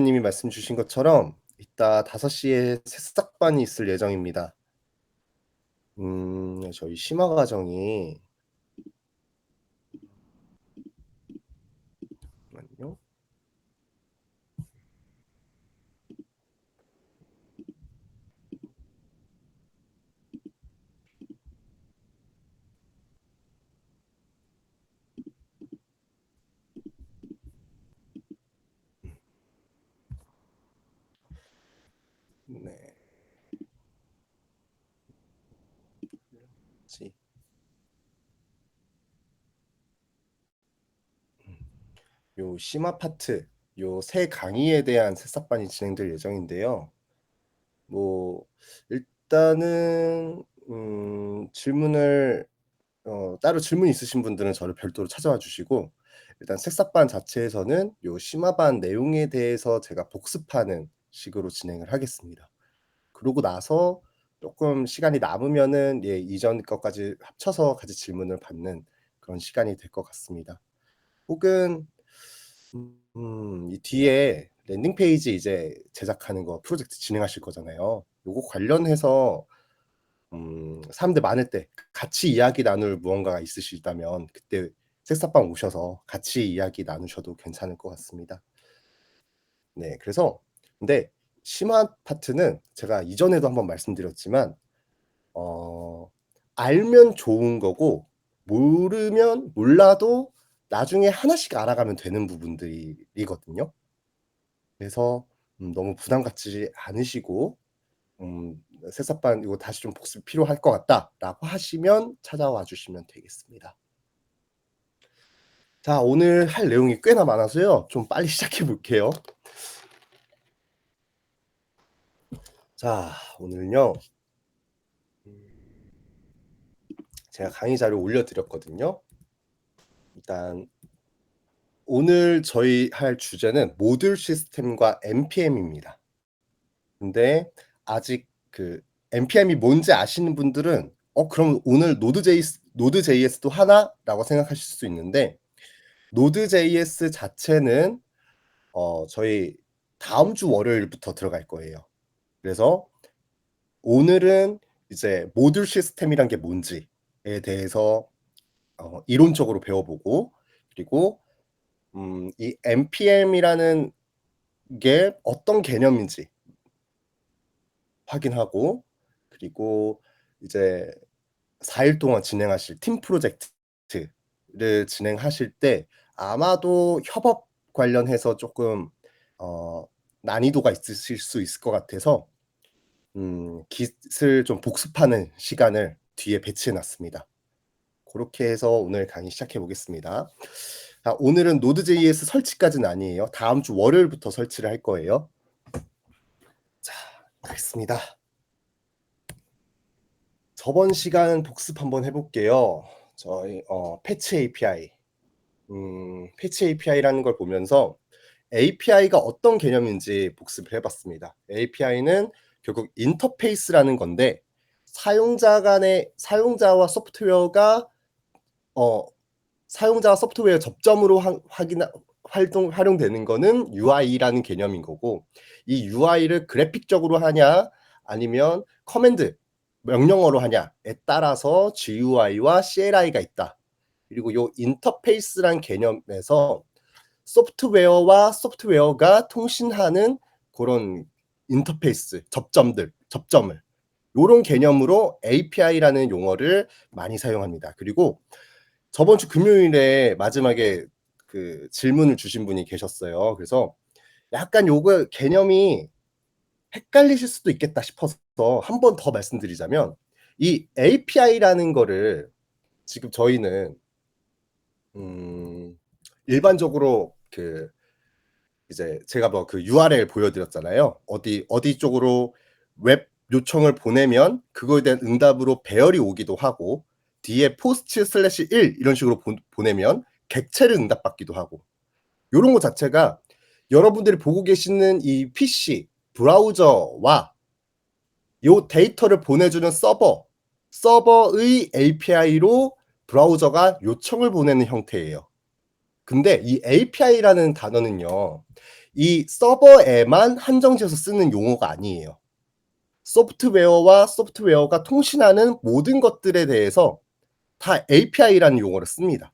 님이 말씀 주신 것처럼 이따 5시에 새싹반이 있을 예정입니다. 저희 심화 과정이 잠깐만요. 네. 지 요 심화 파트 요 새 강의에 대한 새싹반이 진행될 예정인데요. 뭐 일단은 질문을 따로 질문 있으신 분들은 저를 별도로 찾아와 주시고, 일단 새싹반 자체에서는 요 심화반 내용에 대해서 제가 복습하는 식으로 진행을 하겠습니다. 그러고 나서 쪼끔 시간이 남으면은 이전 것까지 합쳐서 같이 질문을 받는 그런 시간이 될 것 같습니다. 혹은 이 뒤에 랜딩 페이지 이제 제작하는 거 프로젝트 진행하실 거잖아요. 요거 관련해서 사람들 많을 때 같이 이야기 나눌 무언가가 있으시다면 그때 새싹방 오셔서 같이 이야기 나누셔도 괜찮을 것 같습니다. 네. 그래서 근데 심화 파트는 제가 이전에도 한번 말씀드렸지만 어 알면 좋은 거고, 모르면 몰라도 나중에 하나씩 알아가면 되는 부분들이거든요. 그래서 너무 부담 갖지 않으시고, '새싹반 이거 다시 좀 복습이 필요할 것 같다.'라고 하시면 찾아와 주시면 되겠습니다. 자, 오늘 할 내용이 꽤나 많아서요. 좀 빨리 시작해 볼게요. 자, 오늘은요. 제가 강의 자료 올려 드렸거든요. 일단 오늘 저희 할 주제는 모듈 시스템과 npm입니다. 근데 아직 그 npm이 뭔지 아시는 분들은 '그럼 오늘 노드.js도 하나?'라고 생각하실 수 있는데, 노드.js 자체는 저희 다음 주 월요일부터 들어갈 거예요. 그래서 오늘은 이제 모듈 시스템이란 게 뭔지에 대해서 이론적으로 배워보고, 그리고 이 npm이라는 게 어떤 개념인지 확인하고, 그리고 이제 4일 동안 진행하실 팀 프로젝트를 진행하실 때 아마도 협업 관련해서 쪼끔 어 난이도가 있으실 수 있을 것 같아서 깃을 좀 복습하는 시간을 뒤에 배치해 놨습니다. 고렇게 해서 오늘 강의 시작해 보겠습니다. 자, 오늘은 노드.js 설치까지는 아니에요. 다음 주 월요일부터 설치를 할 거예요. 자, 가겠습니다. 저번 시간 복습 한번 해 볼게요. 저희 패치 API. 패치 API라는 걸 보면서 API가 어떤 개념인지 복습을 해 봤습니다. API는 결국 인터페이스라는 건데, 사용자와 소프트웨어가 어 사용자와 소프트웨어 접점으로 활용되는 거는 UI라는 개념인 거고, 이 UI를 그래픽적으로 하냐 아니면 커맨드 명령어로 하냐에 따라서 GUI와 CLI가 있다. 그리고 요 인터페이스란 개념에서 소프트웨어와 소프트웨어가 통신하는 고런 인터페이스 접점을 요런 개념으로 API라는 용어를 많이 사용합니다. 그리고 저번 주 금요일에 마지막에 그 질문을 주신 분이 계셨어요. 그래서 약간 요거 개념이 헷갈리실 수도 있겠다 싶어서 한 번 더 말씀드리자면, 이 API라는 거를 지금 저희는 일반적으로 그 이제 제가 뭐 그 URL 보여 드렸잖아요. 어디 쪽으로 웹 요청을 보내면 그거에 대한 응답으로 배열이 오기도 하고, 뒤에 post/1 이런 식으로 보내면 객체를 응답받기도 하고, 요런 거 자체가 여러분들이 보고 계시는 이 PC 브라우저와 요 데이터를 보내주는 서버의 API로 브라우저가 요청을 보내는 형태예요. 근데 이 API라는 단어는요, 이 서버에만 한정지어서 쓰는 용어가 아니에요. 소프트웨어와 소프트웨어가 통신하는 모든 것들에 대해서 다 API라는 용어를 씁니다.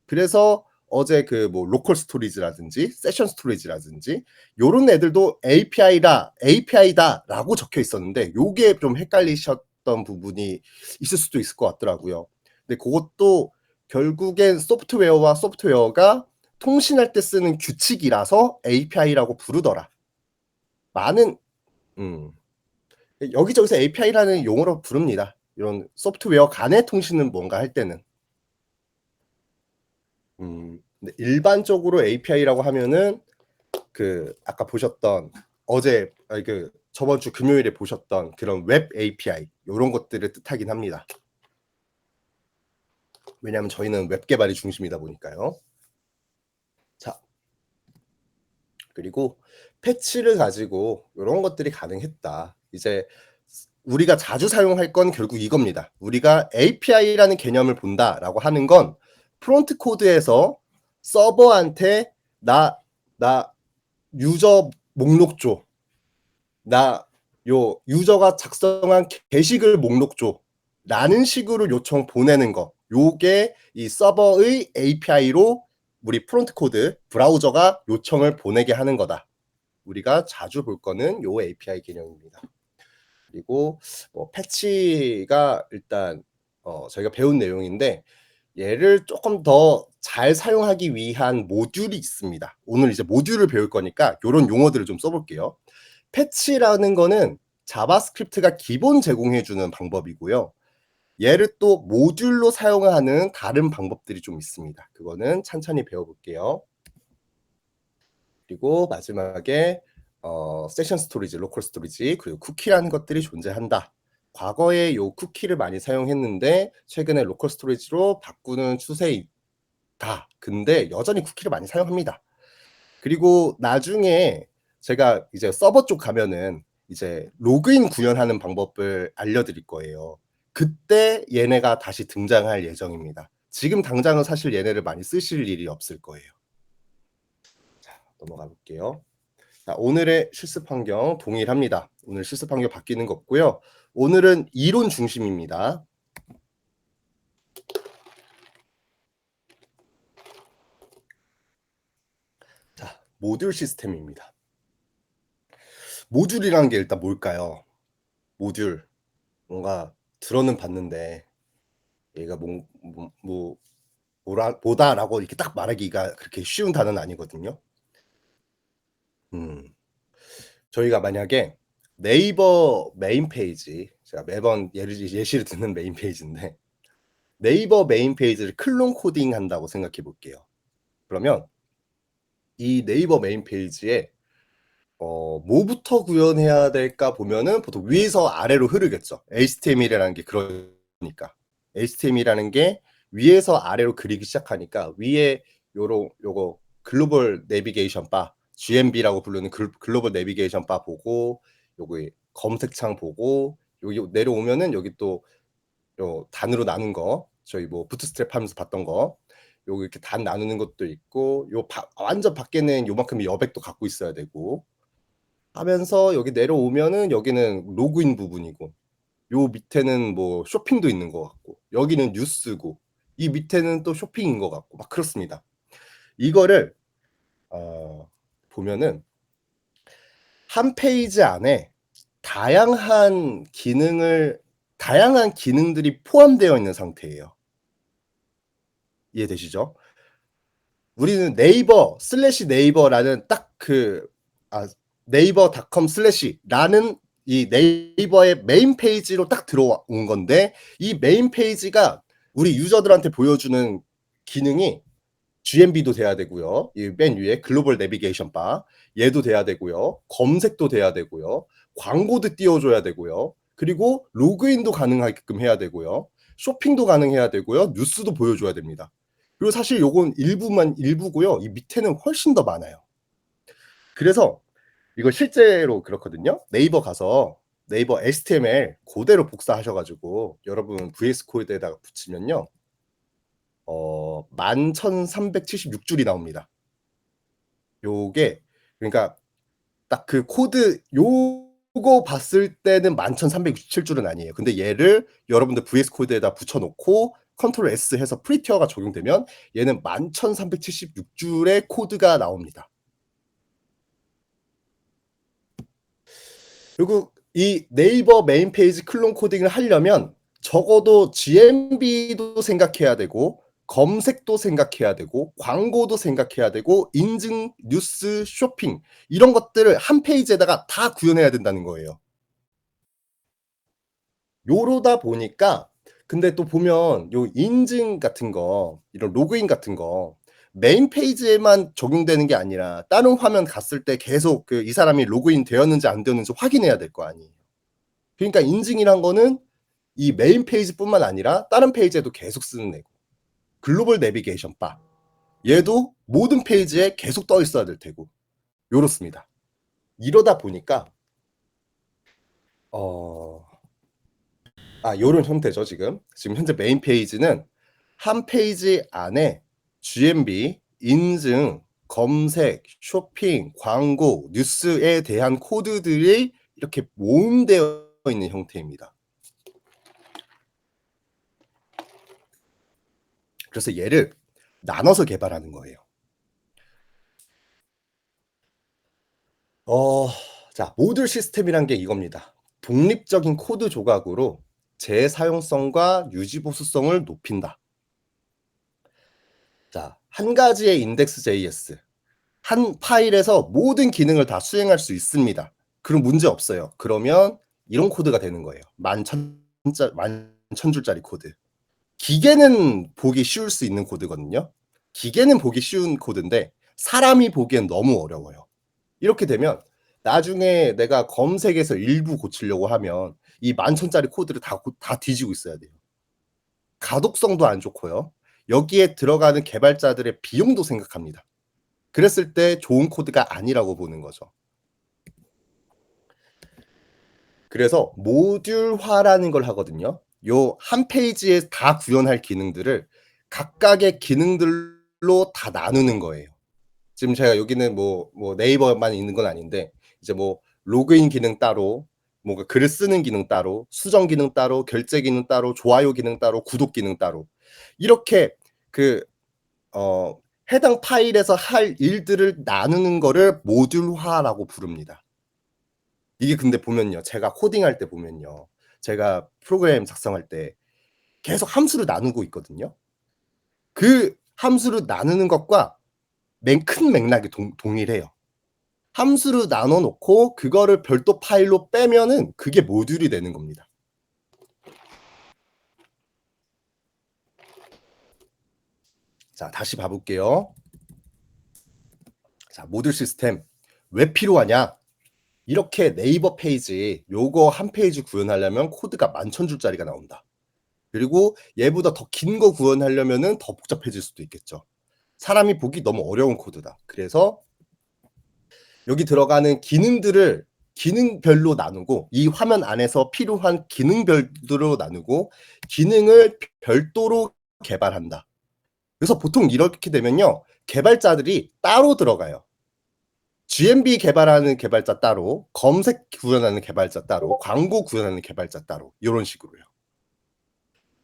그래서 어제 그 뭐 로컬 스토리지라든지 세션 스토리지라든지 요런 애들도 API다라고 적혀 있었는데 요게 좀 헷갈리셨던 부분이 있을 수도 있을 것 같더라고요. 근데 고것도 결국엔 소프트웨어와 소프트웨어가 통신할 때 쓰는 규칙이라서 API라고 부르더라. 많은 음. 여기저기서 API라는 용어로 부릅니다. 이런 소프트웨어 간의 통신은 뭔가 할 때는. 근데 일반적으로 API라고 하면은 그 아까 보셨던 어제 아니 그 저번 주 금요일에 보셨던 그런 웹 API 요런 것들을 뜻하긴 합니다. 왜냐하면 저희는 웹 개발이 중심이다 보니까요. 자, 그리고 패치를 가지고 요런 것들이 가능했다. 이제 우리가 자주 사용할 건 결국 이겁니다. 우리가 API라는 개념을 본다라고 하는 건 프론트 코드에서 서버한테 나 유저 목록 줘. 나 요 유저가 작성한 게시글 목록 줘. 라는 식으로 요청 보내는 거. 요게 이 서버의 API로 우리 프론트 코드 브라우저가 요청을 보내게 하는 거다. 우리가 자주 볼 거는 요 API 개념입니다. 그리고 뭐 패치가 일단 저희가 배운 내용인데 얘를 조금 더 잘 사용하기 위한 모듈이 있습니다. 오늘 이제 모듈을 배울 거니까 요런 용어들을 좀 써 볼게요. 패치라는 거는 자바스크립트가 기본 제공해 주는 방법이고요. 얘를 또 모듈로 사용하는 다른 방법들이 좀 있습니다. 그거는 천천히 배워 볼게요. 그리고 마지막에 세션 스토리지, 로컬 스토리지, 그리고 쿠키라는 것들이 존재한다. 과거에 요 쿠키를 많이 사용했는데 최근에 로컬 스토리지로 바꾸는 추세에 있다. 근데 여전히 쿠키를 많이 사용합니다. 그리고 나중에 제가 이제 서버 쪽 가면은 이제 로그인 구현하는 방법을 알려드릴 거예요. 그때 얘네가 다시 등장할 예정입니다. 지금 당장은 사실 얘네를 많이 쓰실 일이 없을 거예요. 자, 넘어가 볼게요. 자, 오늘의 실습 환경 동일합니다. 오늘 실습 환경 바뀌는 거 없고요. 오늘은 이론 중심입니다. 자, 모듈 시스템입니다. 모듈이라는 게 일단 뭘까요? 모듈. 뭔가 들어는 봤는데 얘가 뭐다라고 이렇게 딱 말하기가 그렇게 쉬운 단어는 아니거든요. 음. 저희가 만약에 네이버 메인 페이지 제가 매번 예시를 드는 메인 페이지인데 네이버 메인 페이지를 클론 코딩한다고 생각해 볼게요. 그러면 이 네이버 메인 페이지에 뭐부터 구현해야 될까 보면은 보통 위에서 아래로 흐르겠죠. HTML이라는 게 그러니까. HTML이라는 게 위에서 아래로 그리기 시작하니까 위에 요거 글로벌 내비게이션 바, GNB라고 부르는 글로벌 내비게이션 바 보고 요거 검색창 보고 여기 내려오면은 여기 또 요 단으로 나눈 거 저희 뭐 부트스트랩 하면서 봤던 거 요거 이렇게 단 나누는 것도 있고 완전 밖에는 요만큼 여백도 갖고 있어야 되고 하면서 여기 내려오면은 여기는 로그인 부분이고 요 밑에는 뭐 쇼핑도 있는 것 같고 여기는 뉴스고 이 밑에는 또 쇼핑인 것 같고 막 그렇습니다. 이거를 보면은 한 페이지 안에 다양한 기능들이 포함되어 있는 상태예요. 이해되시죠? 우리는 네이버라는 딱 네이버.com/라는 이 네이버의 메인 페이지로 딱 들어온 건데 이 메인 페이지가 우리 유저들한테 보여주는 기능이 GNB도 돼야 되고요. 이 맨 위에 글로벌 내비게이션 바 얘도 돼야 되고요. 검색도 돼야 되고요. 광고도 띄워줘야 되고요. 그리고 로그인도 가능하게끔 해야 되고요. 쇼핑도 가능해야 되고요. 뉴스도 보여줘야 됩니다. 그리고 사실 요건 일부고요. 이 밑에는 훨씬 더 많아요. 그래서 이거 실제로 그렇거든요. 네이버 가서 네이버 HTML 그대로 복사하셔가지고 여러분 VS 코드에다가 붙이면요. 11,376줄이 나옵니다. 요게 그러니까 딱 그 코드 요거 봤을 때는 11,367 줄은 아니에요. 근데 얘를 여러분들 VS 코드에다 붙여 놓고 컨트롤 S 해서 프리티어가 적용되면 얘는 11,376 줄의 코드가 나옵니다. 그리고 이 네이버 메인 페이지 클론 코딩을 하려면 적어도 GMB도 생각해야 되고 검색도 생각해야 되고 광고도 생각해야 되고 인증, 뉴스, 쇼핑 이런 것들을 한 페이지에다가 다 구현해야 된다는 거예요. 요러다 보니까 근데 또 보면 요 인증 같은 거 이런 로그인 같은 거 메인 페이지에만 적용되는 게 아니라 다른 화면 갔을 때 계속 그 이 사람이 로그인 되었는지 안 되었는지 확인해야 될 거 아니에요. 그러니까 인증이란 거는 이 메인 페이지뿐만 아니라 다른 페이지에도 계속 쓰는 애고 글로벌 내비게이션 바 얘도 모든 페이지에 계속 떠 있어야 될 테고 요렇습니다. 이러다 보니까 요런 형태죠 지금. 지금 현재 메인 페이지는 한 페이지 안에 GMB, 인증, 검색, 쇼핑, 광고, 뉴스에 대한 코드들이 이렇게 모음되어 있는 형태입니다. 그래서 얘를 나눠서 개발하는 거예요. 자, 모듈 시스템이란 게 이겁니다. 독립적인 코드 조각으로 재사용성과 유지 보수성을 높인다. 자, 한 가지의 index.js 한 파일에서 모든 기능을 다 수행할 수 있습니다. 그럼 문제 없어요. 그러면 이런 코드가 되는 거예요. 11,000줄짜리 코드. 기계는 보기 쉬울 수 있는 코드거든요. 기계는 보기 쉬운 코드인데 사람이 보기엔 너무 어려워요. 이렇게 되면 나중에 내가 검색에서 일부 고치려고 하면 이 11,000짜리 코드를 다 뒤지고 있어야 돼요. 가독성도 안 좋고요. 여기에 들어가는 개발자들의 비용도 생각합니다. 그랬을 때 좋은 코드가 아니라고 보는 거죠. 그래서 모듈화라는 걸 하거든요. 요 한 페이지에 다 구현할 기능들을 각각의 기능들로 다 나누는 거예요. 지금 제가 여기는 뭐 네이버만 있는 건 아닌데 이제 뭐 로그인 기능 따로, 뭔가 글을 쓰는 기능 따로, 수정 기능 따로, 결제 기능 따로, 좋아요 기능 따로, 구독 기능 따로 이렇게 그 해당 파일에서 할 일들을 나누는 거를 모듈화라고 부릅니다. 이게 근데 보면요. 제가 코딩할 때 보면요. 제가 프로그램 작성할 때 계속 함수를 나누고 있거든요. 그 함수를 나누는 것과 큰 맥락이 동일해요. 함수를 나눠 놓고 그거를 별도 파일로 빼면은 그게 모듈이 되는 겁니다. 자, 다시 봐 볼게요. 자, 모듈 시스템 왜 필요하냐? 이렇게 네이버 페이지 요거 한 페이지 구현하려면 코드가 11,000줄짜리가 나온다. 그리고 얘보다 더 긴 거 구현하려면은 더 복잡해질 수도 있겠죠. 사람이 보기 너무 어려운 코드다. 그래서 여기 들어가는 기능들을 기능별로 나누고 이 화면 안에서 필요한 기능별로 나누고 기능을 별도로 개발한다. 그래서 보통 이렇게 되면요. 개발자들이 따로 들어가요. GMB 개발하는 개발자 따로, 검색 구현하는 개발자 따로, 광고 구현하는 개발자 따로 이런 식으로요.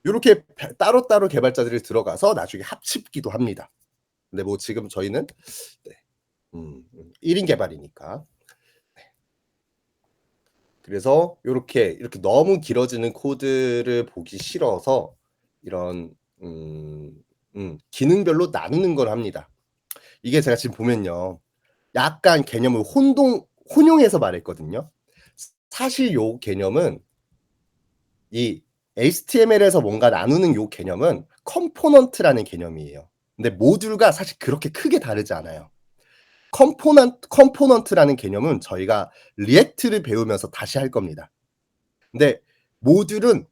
이렇게 따로따로 개발자들이 들어가서 나중에 합치기도 합니다. 근데 뭐 지금 저희는 네. 1인 개발이니까. 네. 그래서 이렇게 너무 길어지는 코드를 보기 싫어서 이런 기능별로 나누는 걸 합니다. 이게 제가 지금 보면요. 약간 개념을 혼용해서 말했거든요. 사실 요 개념은 이 HTML에서 뭔가 나누는 요 개념은 컴포넌트라는 개념이에요. 근데 모듈과 사실 그렇게 크게 다르지 않아요. 컴포넌트라는 개념은 저희가 리액트를 배우면서 다시 할 겁니다. 근데 모듈은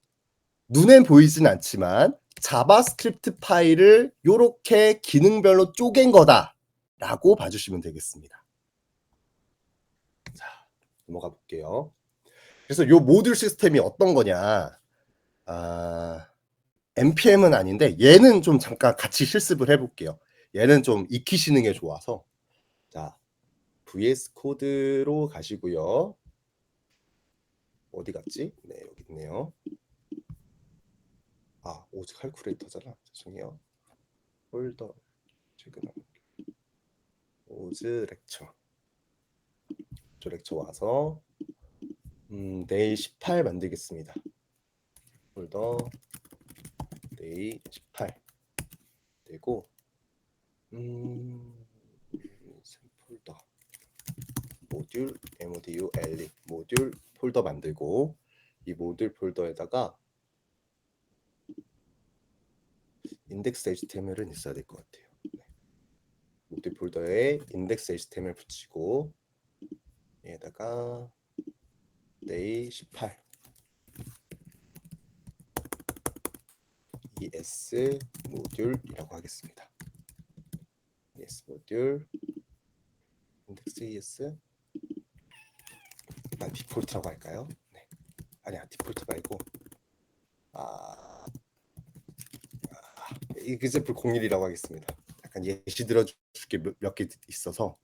눈엔 보이진 않지만 자바스크립트 파일을 요렇게 기능별로 쪼갠 거다라고 봐주시면 되겠습니다. 자, 넘어가 볼게요. 그래서 요 모듈 시스템이 어떤 거냐? npm은 아닌데 얘는 좀 잠깐 같이 실습을 해볼게요. 얘는 좀 익히시는 게 좋아서. 자, VS 코드로 가시고요. 어디 갔지? 네, 여기 있네요. 아, 오즈 칼큘레이터잖아. 죄송해요. 폴더 최근 오즈 렉처. 저 렉처 와서 데이 18 만들겠습니다. 폴더 데이 18 되고 폴더 모듈 MODULE 모듈 폴더 만들고 이 모듈 폴더에다가 인덱스 HTML은 있어야 될 것 같아요. 네. 모듈 폴더에 인덱스 HTML 붙이고 얘에다가 day 18 ES 모듈이라고 하겠습니다. ES 모듈 인덱스 ES 일단 디폴트라고 할까요? 네. 아니야, 디폴트 말고 example 01이라고 하겠습니다. 약간 예시 들어줄 게 몇 개 있어서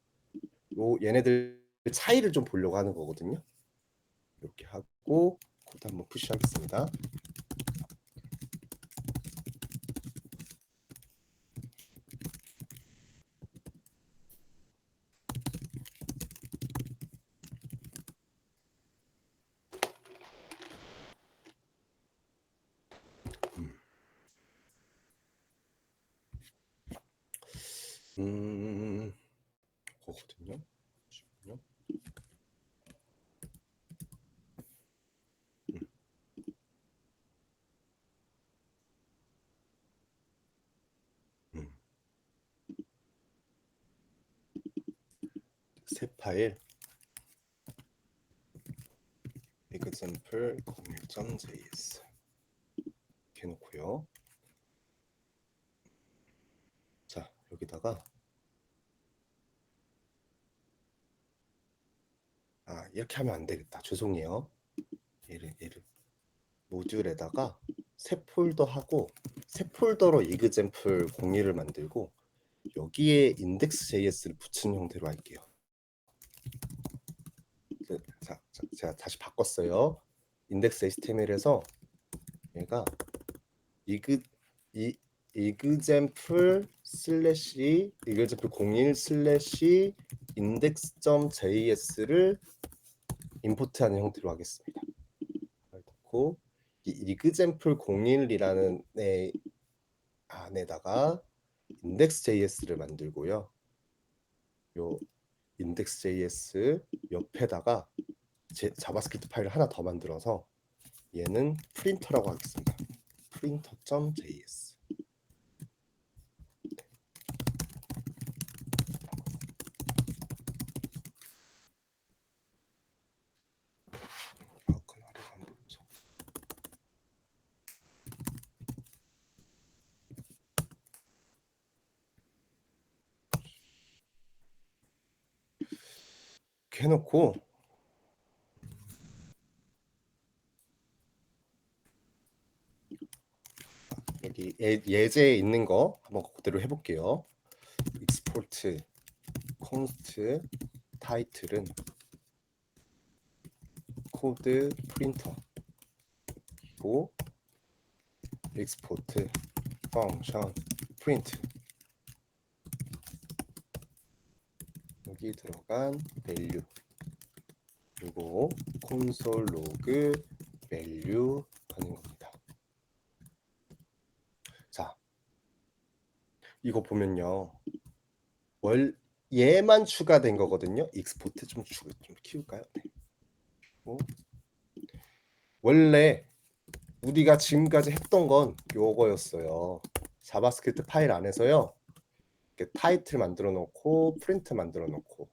얘네들 차이를 좀 보려고 하는 거거든요. 이렇게 하고 코드 한번 푸시하겠습니다. 거거든요. 잠시만요. 새 파일 example 01.js 이렇게 놓고요. 자, 여기다가 이렇게 하면 안 되겠다. 죄송해요. 얘를 모듈에다가 새 폴더 하고 새 폴더로 example 01을 만들고 여기에 index.js를 붙인 형태로 할게요. 자, 제가 다시 바꿨어요. index.html에서 얘가 example example 01 index.js를 임포트하는 형태로 하겠습니다. 그리고 이 example 01이라는 안에다가 index.js를 만들고요. 요 index.js 옆에다가 제 자바스크립트 파일을 하나 더 만들어서 얘는 프린터라고 하겠습니다. printer.js 이렇게 해놓고 여기 예제에 있는 거 한번 그대로 해볼게요. export const 타이틀은 코드 프린터고 export function print 여기 들어간 value 그리고 콘솔 로그 value 하는 겁니다. 자, 이거 보면요. 얘만 추가된 거거든요. export 좀 키울까요? 네. 원래 우리가 지금까지 했던 건 요거였어요. 자바스크립트 파일 안에서요. 이렇게 타이틀 만들어 놓고 프린트 만들어 놓고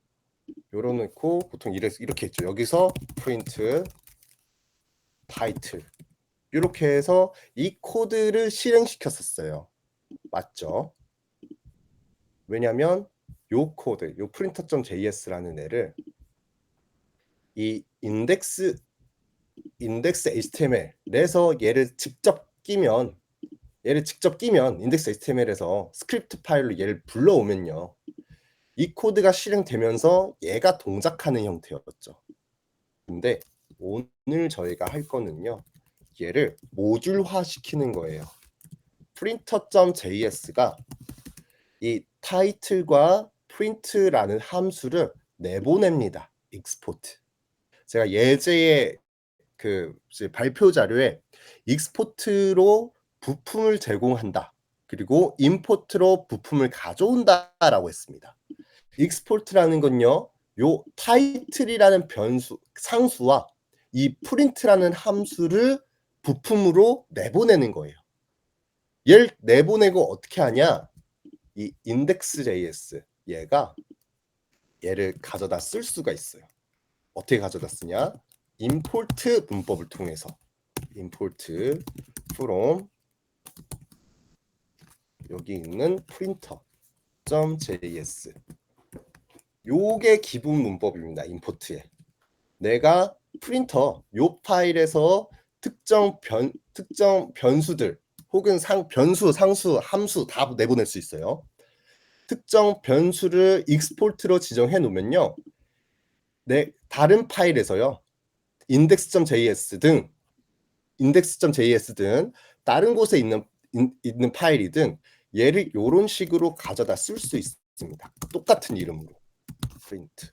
열어놓고 보통 이렇게 했죠. 여기서 프린트 타이틀 이렇게 해서 이 코드를 실행시켰었어요. 맞죠? 왜냐하면 요 코드, 요 printer.js라는 애를 이 인덱스 HTML에서 얘를 직접 끼면 인덱스 HTML에서 스크립트 파일로 얘를 불러오면요. 이 코드가 실행되면서 얘가 동작하는 형태였죠. 근데 오늘 저희가 할 거는요. 얘를 모듈화 시키는 거예요. printer.js가 이 title과 print라는 함수를 내보냅니다. export. 제가 예제의 그 발표 자료에 export로 부품을 제공한다. 그리고 import로 부품을 가져온다라고 했습니다. export라는 건요. 요 title이라는 변수 상수와 이 print라는 함수를 부품으로 내보내는 거예요. 얘를 내보내고 어떻게 하냐? 이 index.js 얘가 얘를 가져다 쓸 수가 있어요. 어떻게 가져다 쓰냐? import 문법을 통해서 import from 여기 있는 printer.js 요게 기본 문법입니다. import에 내가 프린터 요 파일에서 특정 변수들 혹은 변수, 상수, 함수 다 내보낼 수 있어요. 특정 변수를 익스포트로 지정해 놓으면요. 다른 파일에서요. index.js 등 다른 곳에 있는 파일이든 얘를 이런 식으로 가져다 쓸 수 있습니다. 똑같은 이름으로 print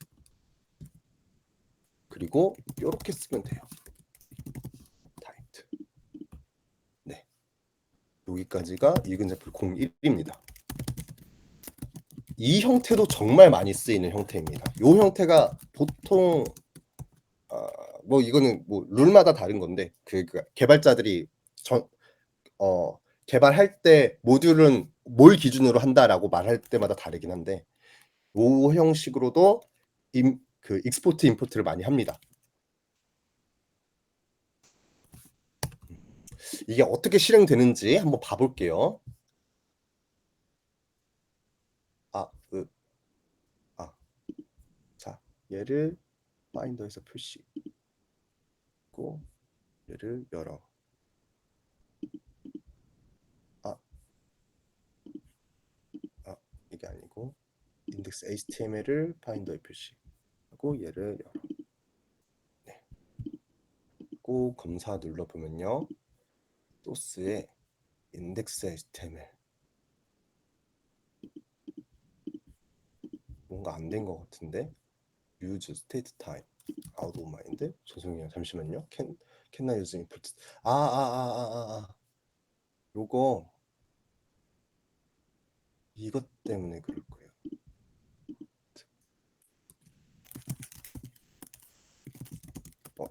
그리고 이렇게 쓰면 돼요. title. 네, 여기까지가 이근제풀 01입니다. 이 형태도 정말 많이 쓰이는 형태입니다. 이 형태가 보통 뭐 이거는 뭐 룰마다 다른 건데 그 개발자들이 개발할 때 모듈은 뭘 기준으로 한다라고 말할 때마다 다르긴 한데 이 형식으로도 그 익스포트 임포트를 많이 합니다. 이게 어떻게 실행되는지 한번 봐볼게요. 자, 얘를 파인더에서 표시고 얘를 열어. 이게 아니고 인덱스 HTML을 파인더에 표시하고 얘를 열어. 네. 꼭 검사 눌러보면요. 소스에 인덱스 HTML 뭔가 안 된 것 같은데 use state time out of mind 죄송해요 잠시만요 can I use input 요거 이것 때문에 그럴 거예요.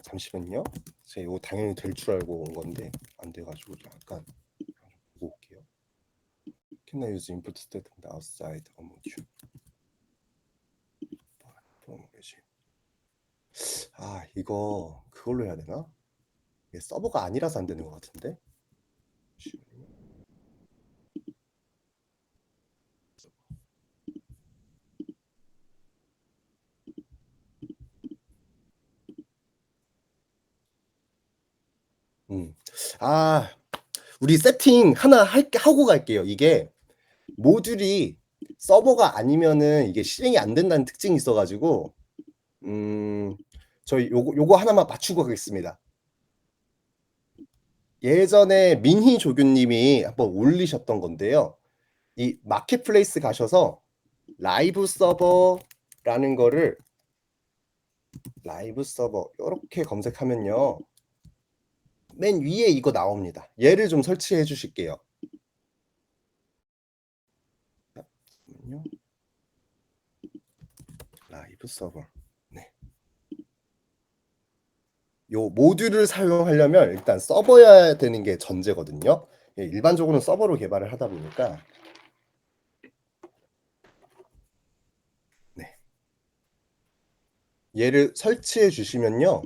잠시만요. 제가 이거 당연히 될 줄 알고 온 건데 안 돼가지고 약간 보고 올게요. Can I use input statement outside a module? 이거 그걸로 해야 되나? 이게 서버가 아니라서 안 되는 것 같은데. 우리 세팅 하나 하고 갈게요. 이게 모듈이 서버가 아니면은 이게 실행이 안 된다는 특징이 있어가지고 저희 요거 하나만 맞추고 가겠습니다. 예전에 민희 조교님이 한번 올리셨던 건데요. 이 마켓플레이스 가셔서 라이브 서버라는 거를 라이브 서버 이렇게 검색하면요. 맨 위에 이거 나옵니다. 얘를 좀 설치해 주실게요. 라이브 서버. 네. 요 모듈을 사용하려면 일단 서버여야 되는 게 전제거든요. 일반적으로는 서버로 개발을 하다 보니까 네. 얘를 설치해 주시면요.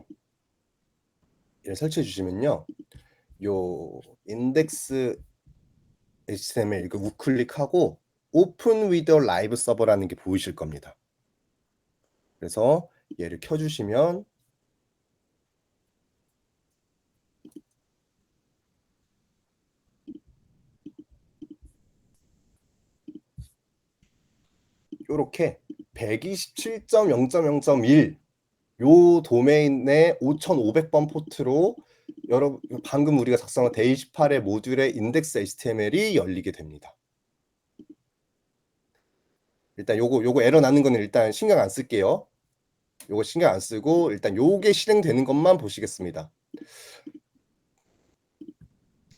요 인덱스 HTML 이거 우클릭하고 오픈 위더 라이브 서버라는 게 보이실 겁니다. 그래서 얘를 켜주시면 이렇게 127.0.0.1 요 도메인의 5500번 포트로 여러분 방금 우리가 작성한 데이18의 모듈의 인덱스 HTML이 열리게 됩니다. 일단 요거 에러 나는 거는 일단 신경 안 쓸게요. 요거 신경 안 쓰고 일단 요게 실행되는 것만 보시겠습니다.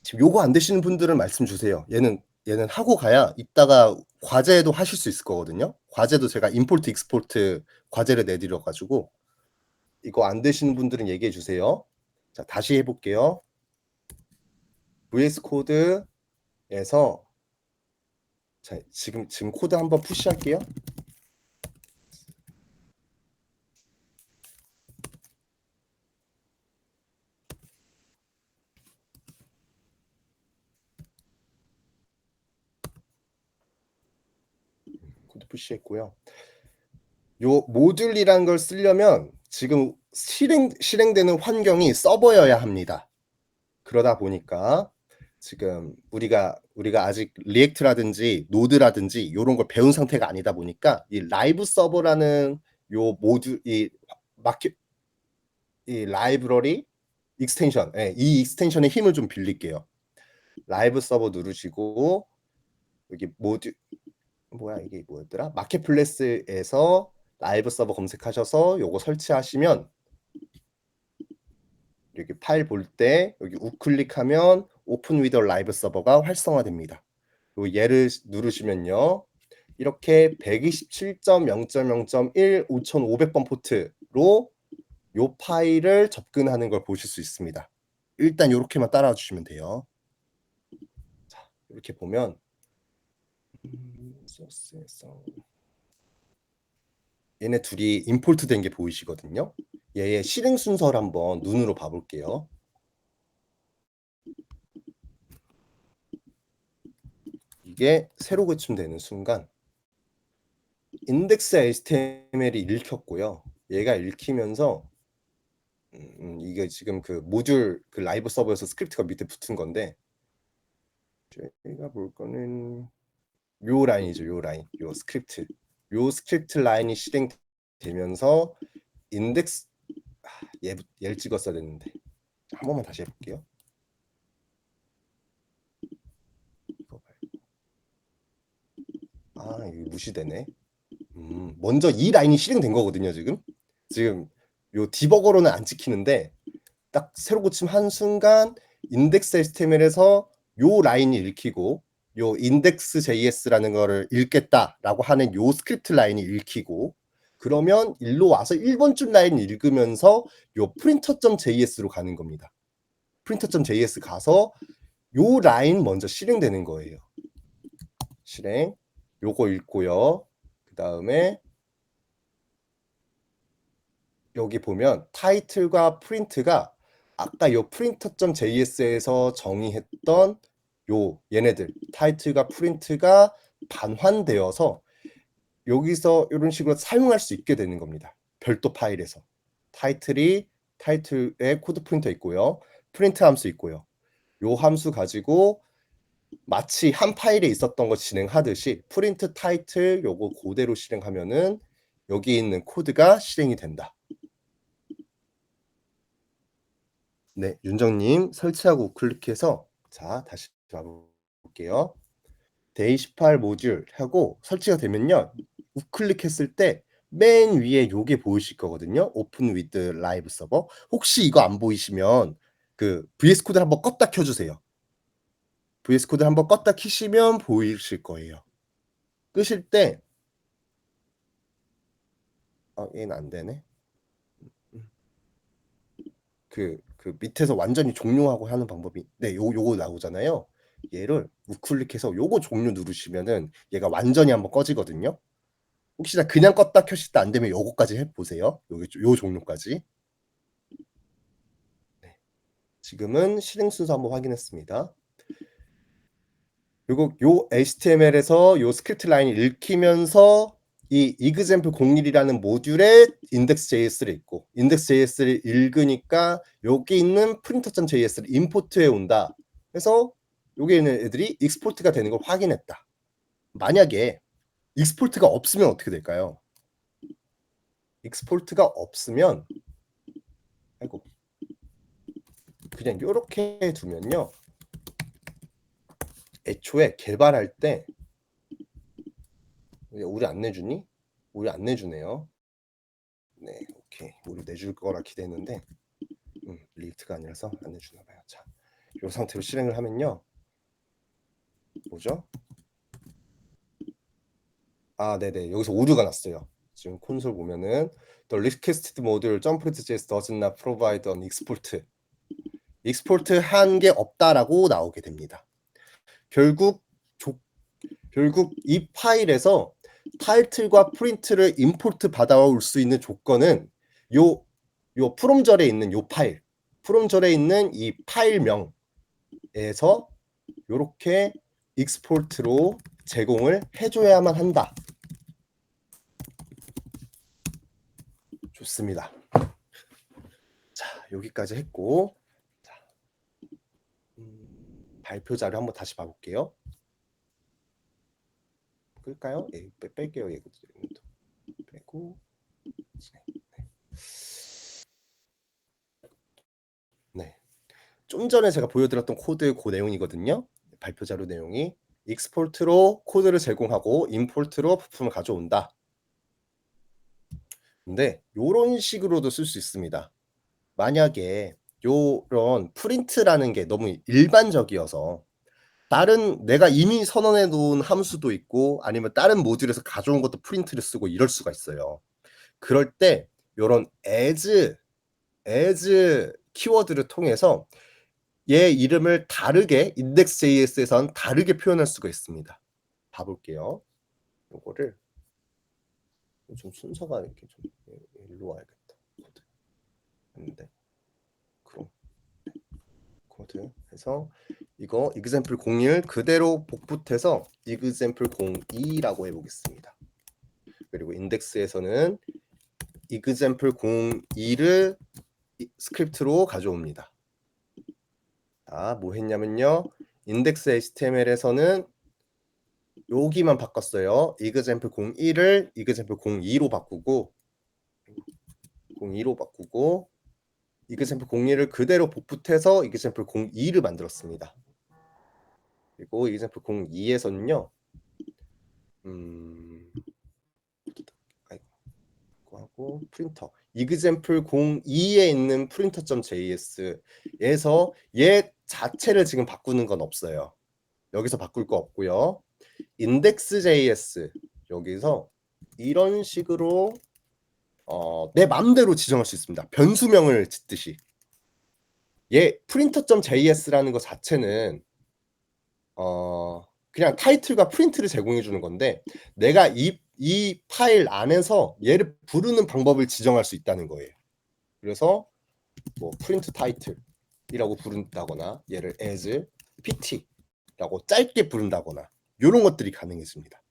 지금 요거 안 되시는 분들은 말씀 주세요. 얘는 하고 가야 이따가 과제도 하실 수 있을 거거든요. 과제도 제가 임포트 익스포트 과제를 내드려 가지고 이거 안 되시는 분들은 얘기해 주세요. 자, 다시 해 볼게요. VS 코드에서 자, 지금 코드 한번 푸시할게요. 코드 푸시했고요. 요 모듈이라는 걸 쓰려면 지금 실행되는 환경이 서버여야 합니다. 그러다 보니까 지금 우리가 아직 리액트라든지 노드라든지 요런 걸 배운 상태가 아니다 보니까 이 라이브 서버라는 요 모듈 이 라이브러리 익스텐션, 예, 이 익스텐션의 힘을 좀 빌릴게요. 라이브 서버 누르시고 여기 모듈 이게 뭐였더라? 마켓플레이스에서 라이브 서버 검색하셔서 요거 설치하시면 여기 파일 볼 때 여기 우클릭하면 오픈 위더 라이브 서버가 활성화됩니다. 요 얘를 누르시면요. 이렇게 127.0.0.1 5500번 포트로 요 파일을 접근하는 걸 보실 수 있습니다. 일단 요렇게만 따라와 주시면 돼요. 자, 이렇게 보면 소스에서 얘네 둘이 임포트 된 게 보이시거든요. 얘의 실행 순서를 한번 눈으로 봐볼게요. 이게 새로 구침되는 순간 인덱스 HTML이 읽혔고요. 얘가 읽히면서 이게 지금 그 모듈 그 라이브 서버에서 스크립트가 밑에 붙은 건데 저희가 볼 거는 요 라인이죠. 요 라인, 요 스크립트 라인이 실행되면서 인덱스 얘를 찍었어야 됐는데 한 번만 다시 해볼게요. 이거 무시되네. 먼저 이 라인이 실행된 거거든요. 지금 요 디버거로는 안 찍히는데 딱 새로 고침 한 순간 인덱스 HTML에서 요 라인이 읽히고 요 index JS라는 거를 읽겠다라고 하는 요 스크립트 라인이 읽히고 그러면 일로 와서 1번쯤 라인 읽으면서 요 printer.js로 가는 겁니다. printer.js 가서 요 라인 먼저 실행되는 거예요. 실행. 요거 읽고요. 그다음에 여기 보면 타이틀과 프린트가 아까 요 printer.js에서 정의했던 요 얘네들 타이틀과 프린트가 반환되어서 여기서 이런 식으로 사용할 수 있게 되는 겁니다. 별도 파일에서 타이틀에 코드 프린터 있고요. 프린트 함수 있고요. 요 함수 가지고 마치 한 파일에 있었던 거 진행하듯이 프린트 타이틀 요거 그대로 실행하면은 여기 있는 코드가 실행이 된다. 네, 윤정님 설치하고 우클릭해서 자 다시 가볼게요. 데이18 모듈 하고 설치가 되면요. 우클릭했을 때 맨 위에 요게 보이실 거거든요. 오픈 위드 라이브 서버. 혹시 이거 안 보이시면 그 VS 코드를 한번 껐다 켜주세요. VS 코드 한번 껐다 키시면 보이실 거예요. 끄실 때 얘는 안 되네. 그 밑에서 완전히 종료하고 하는 방법이 요거 나오잖아요. 얘를 우클릭해서 요거 종료 누르시면은 얘가 완전히 한번 꺼지거든요. 혹시나 그냥 껐다 켰을 때 안 되면 요거까지 해보세요. 요 종료까지. 네. 지금은 실행 순서 한번 확인했습니다. 요 HTML에서 요 스크립트 라인을 읽히면서 이 example 01이라는 모듈에 index.js를 읽고 index.js를 읽으니까 여기 있는 printer.js를 임포트해 온다. 그래서 여기 있는 애들이 익스포트가 되는 걸 확인했다. 만약에 익스포트가 없으면 어떻게 될까요? 익스포트가 없으면 아이고 그냥 이렇게 두면요. 애초에 개발할 때 우리 안 내주니? 우리 안 내주네요. 네, 오케이. 우리 내줄 거라 기대했는데 리액트가 아니라서 안 내주나 봐요. 자, 이 상태로 실행을 하면요. 뭐죠? 아, 네네. 여기서 오류가 났어요. 지금 콘솔 보면은 The requested module jump.js does not provide an export. 익스포트 한 게 없다라고 나오게 됩니다. 결국 이 파일에서 타이틀과 프린트를 임포트 받아올 수 있는 조건은 요 프롬절에 있는 요 파일, 프롬절에 있는 이 파일명에서 요렇게 익스포트로 제공을 해줘야만 한다. 좋습니다. 자, 여기까지 했고, 자, 발표자를 한번 다시 봐볼게요. 끌까요? 예, 뺄게요. 예, 빼고. 네. 좀 전에 제가 보여드렸던 코드 그 내용이거든요. 발표 자료 내용이 익스포트로 코드를 제공하고 임포트로 부품을 가져온다. 근데 이런 식으로도 쓸 수 있습니다. 만약에 요런 프린트라는 게 너무 일반적이어서 다른 내가 이미 선언해 놓은 함수도 있고 아니면 다른 모듈에서 가져온 것도 프린트를 쓰고 이럴 수가 있어요. 그럴 때 요런 as 키워드를 통해서 얘 이름을 다르게 index.js에선 다르게 표현할 수가 있습니다. 봐볼게요. 요거를 좀 순서가 이렇게 좀 일로 와야겠다. 코드 했는데 그럼 코드 해서 이거 example 01 그대로 복붙해서 example 02라고 해보겠습니다. 그리고 인덱스에서는 example 02를 스크립트로 가져옵니다. 자, 뭐 했냐면요. index html에서는 여기만 바꿨어요. example 01을 example 02로 바꾸고 example 01을 그대로 복붙해서 example 02를 만들었습니다. 그리고 example 02에서는요. 하고 프린터 example 02에 있는 printer.js에서 얘 자체를 지금 바꾸는 건 없어요. 여기서 바꿀 거 없고요. index.js 여기서 이런 식으로 내 맘대로 지정할 수 있습니다. 변수명을 짓듯이. 얘 printer.js라는 거 자체는 그냥 타이틀과 프린트를 제공해 주는 건데 내가 이 파일 안에서 얘를 부르는 방법을 지정할 수 있다는 거예요. 그래서 뭐 프린트 타이틀이라고 부른다거나 얘를 as pt라고 짧게 부른다거나 이런 것들이 가능해집니다.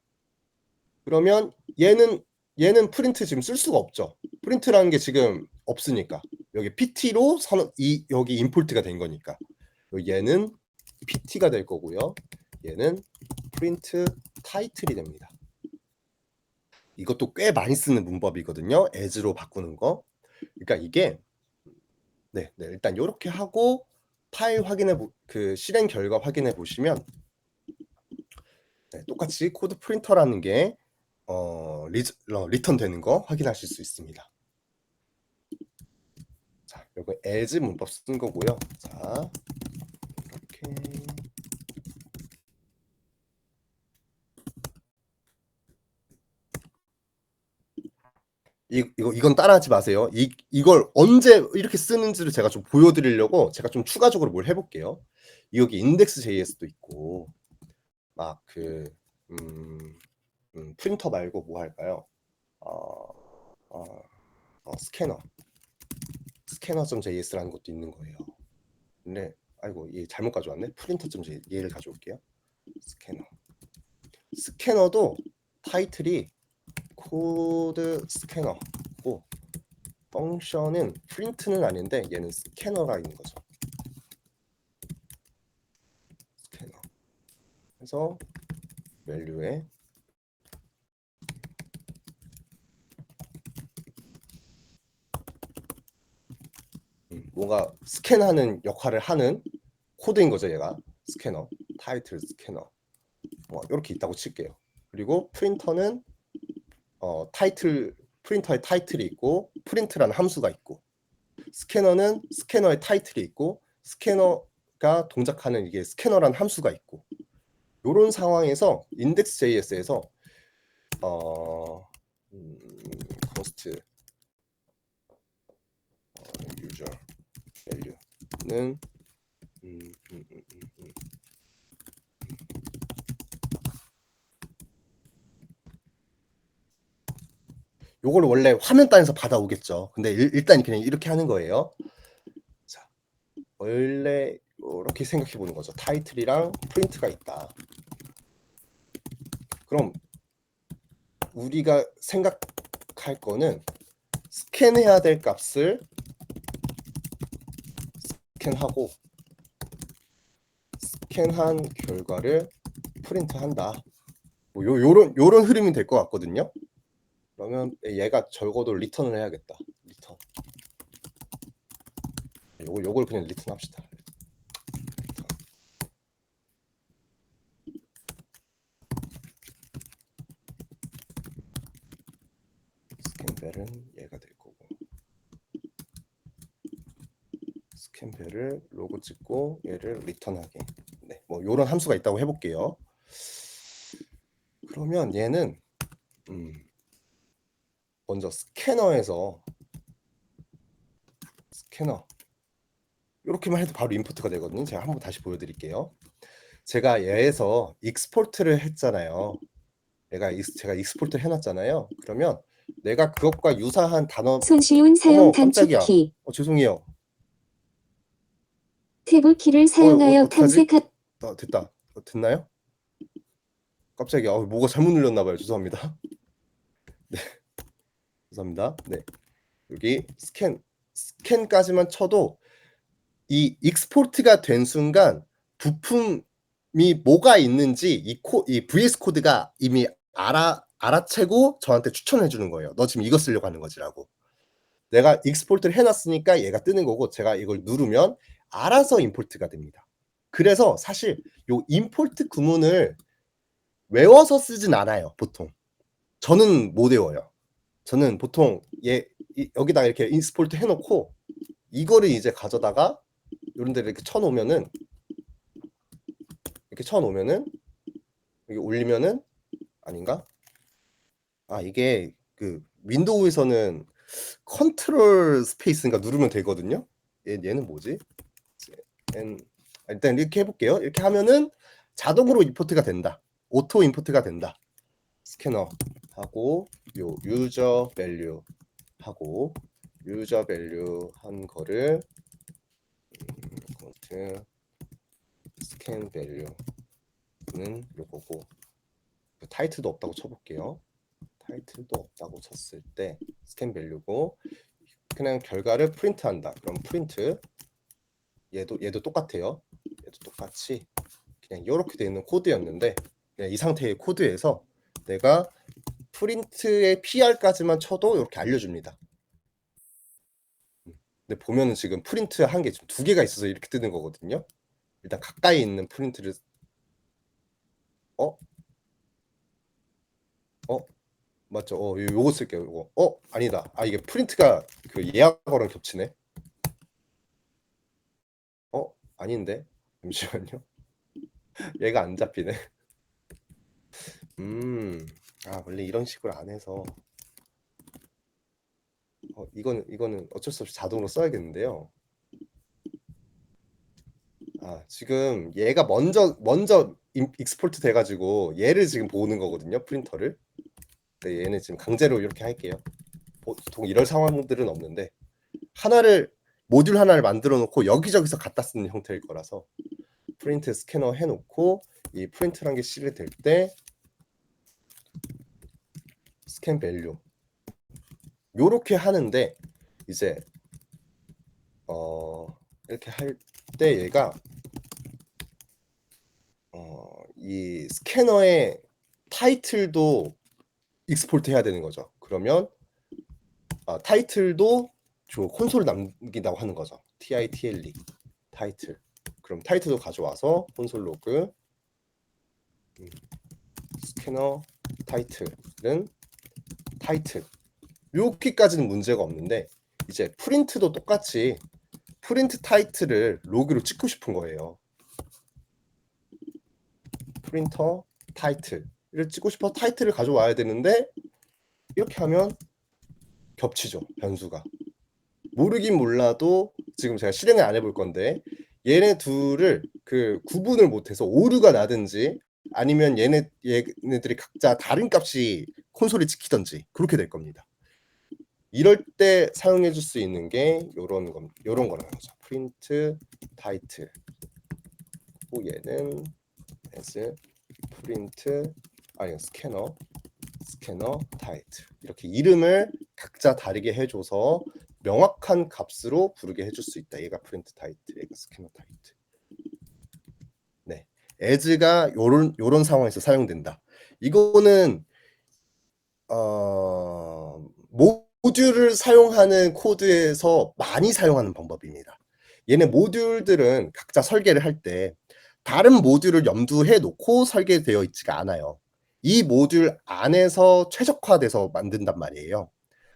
그러면 얘는 프린트 지금 쓸 수가 없죠. 프린트라는 게 지금 없으니까 여기 pt로 여기 임포트가 된 거니까 얘는 pt가 될 거고요. 얘는 프린트 타이틀이 됩니다. 이것도 꽤 많이 쓰는 문법이거든요. as로 바꾸는 거. 그러니까 이게 네, 일단 이렇게 하고 파일 그 실행 결과 확인해 보시면 네, 똑같이 코드 프린터라는 게 리턴 되는 거 확인하실 수 있습니다. 자, 이거 as 문법 쓴 거고요. 자, 이렇게 이건 따라하지 마세요. 이걸 언제 이렇게 쓰는지를 제가 좀 보여드리려고 제가 좀 추가적으로 뭘 해볼게요. 여기 index.js도 있고 막 프린터 말고 뭐 할까요? 스캐너.js라는 것도 있는 거예요. 근데 아이고 얘 잘못 가져왔네. 프린터.js 얘를 가져올게요. 스캐너도 타이틀이 코드 스캐너고 펑션은 프린트는 아닌데 얘는 스캐너가 있는 거죠. 스캐너. 그래서 밸류에 뭔가 스캔하는 역할을 하는 코드인 거죠. 얘가 스캐너, 타이틀 스캐너 이렇게 있다고 칠게요. 그리고 프린터는 프린터의 타이틀이 있고 프린트라는 함수가 있고, 스캐너는 스캐너의 타이틀이 있고 스캐너가 동작하는 이게 스캐너라는 함수가 있고, 이런 상황에서 index.js에서 cost user value는 요걸 원래 화면 단에서 받아오겠죠. 근데 일단 그냥 이렇게 하는 거예요. 자, 원래 이렇게 생각해 보는 거죠. 타이틀이랑 프린트가 있다. 그럼 우리가 생각할 거는 스캔해야 될 값을 스캔하고 스캔한 결과를 프린트한다. 뭐 요런 흐름이 될 것 같거든요. 그러면 얘가 적어도 리턴을 해야겠다. 리턴. 요걸 그냥 리턴 합시다. 스캔벨은 얘가 될 거고, 스캔벨을 로고 찍고 얘를 리턴하게. 네, 뭐 요런 함수가 있다고 해볼게요. 그러면 얘는 먼저 스캐너에서 스캐너 이렇게만 해도 바로 임포트가 되거든요. 제가 한번 다시 보여드릴게요. 제가 얘에서 익스포트를 했잖아요. 제가 익스포트를 해놨잖아요. 그러면 내가 그것과 유사한 단어. 손쉬운 사용 단축키. 죄송해요. 탭 키를 사용하여 탐색하. 됐다. 됐나요? 깜짝이야. 뭐가 잘못 눌렸나 봐요. 죄송합니다. 네. 죄송합니다. 네. 여기 스캔까지만 쳐도 이 익스포트가 된 순간 부품이 뭐가 있는지 이 VS 코드가 이미 알아채고 저한테 추천해 주는 거예요. 너 지금 이거 쓰려고 하는 거지라고. 내가 익스포트를 해놨으니까 얘가 뜨는 거고, 제가 이걸 누르면 알아서 임포트가 됩니다. 그래서 사실 요 임포트 구문을 외워서 쓰진 않아요. 보통 저는 못 외워요. 저는 보통 여기다가 이렇게 익스포트 해놓고 이거를 이제 가져다가 이런 데를 이렇게 쳐놓으면은 여기 올리면은, 아닌가? 이게 그 윈도우에서는 컨트롤 스페이스인가 누르면 되거든요. 얘는 뭐지? 일단 이렇게 해볼게요. 이렇게 하면은 자동으로 임포트가 된다. 오토 임포트가 된다. 스캐너 하고 요 유저 밸류 하고, 유저 밸류 한 거를 스캔 밸류는 요거고, 타이틀도 없다고 쳐볼게요. 타이틀도 없다고 쳤을 때 스캔 밸류고, 그냥 결과를 프린트한다. 그럼 프린트, 얘도 똑같아요. 얘도 똑같이 그냥 이렇게 되어 있는 코드였는데, 이 상태의 코드에서 내가 프린트의 PR까지만 쳐도 이렇게 알려줍니다. 근데 보면은 지금 프린트 한 게 지금 2개가 있어서 이렇게 뜨는 거거든요. 일단 가까이 있는 프린트를 맞죠? 요거 쓸게요. 요거. 아니다. 이게 프린트가 그 예약어랑 겹치네. 아닌데. 잠시만요. 얘가 안 잡히네. 원래 이런 식으로 안 해서 이거는 어쩔 수 없이 자동으로 써야겠는데요. 지금 얘가 먼저 익스포트 돼가지고 얘를 지금 보는 거거든요. 프린터를. 근데 얘는 지금 강제로 이렇게 할게요. 보통 이럴 상황들은 없는데, 모듈 하나를 만들어 놓고 여기저기서 갖다 쓰는 형태일 거라서 프린트 스캐너 해놓고 이 프린트란 게 실행될 때 스캔 밸류 요렇게 하는데, 이제 이렇게 할 때 얘가 이 스캐너의 타이틀도 익스포트 해야 되는 거죠. 그러면 타이틀도 저 콘솔 남긴다고 하는 거죠. title 타이틀. 그럼 타이틀도 가져와서 콘솔 로그 스캐너 타이틀은 타이틀. 여기까지는 문제가 없는데 이제 프린트도 똑같이 프린트 타이틀을 로그로 찍고 싶은 거예요. 프린터 타이틀을 찍고 싶어 타이틀을 가져와야 되는데 이렇게 하면 겹치죠. 변수가. 모르긴 몰라도 지금 제가 실행을 안 해볼 건데 얘네 둘을 그 구분을 못해서 오류가 나든지 아니면 얘네들이 각자 다른 값이 콘솔에 찍히던지 그렇게 될 겁니다. 이럴 때 사용해 줄 수 있는 게 요런 거라는 거죠. 프린트 타이틀. 얘는 as 프린트 스캐너 타이틀. 이렇게 이름을 각자 다르게 해줘서 명확한 값으로 부르게 해줄 수 있다. 얘가 프린트 타이틀, 얘가 스캐너 타이틀. 네, as가 요런 상황에서 사용된다. 이거는 모듈을 사용하는 코드에서 많이 사용하는 방법입니다. 얘네 모듈들은 각자 설계를 할 때 다른 모듈을 염두해 놓고 설계되어 있지가 않아요. 이 모듈 안에서 최적화돼서 만든단 말이에요.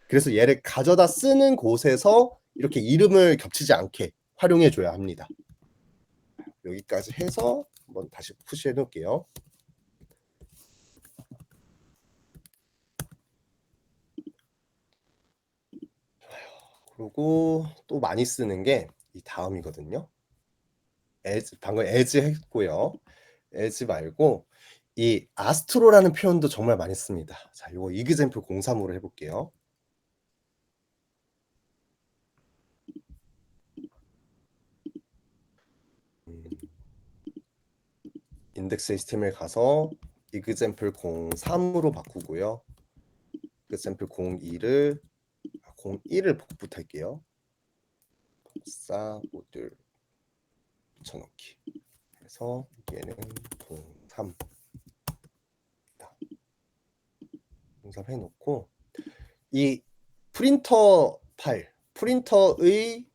그래서 얘를 가져다 쓰는 곳에서 이렇게 이름을 겹치지 않게 활용해 줘야 합니다. 여기까지 해서 한번 다시 푸시해 놓을게요. 그리고 또 많이 쓰는 게 이 다음이거든요. 방금 as 했고요. as 말고 이 아스트로라는 표현도 정말 많이 씁니다. 자, 이거 example 03으로 해볼게요. 인덱스 HTML 가서 example 03으로 바꾸고요. example 01을 복붙 할게요. 복사 모듈 붙여넣기 해서 얘는 03 해놓고 이 프린터 파일, 프린터의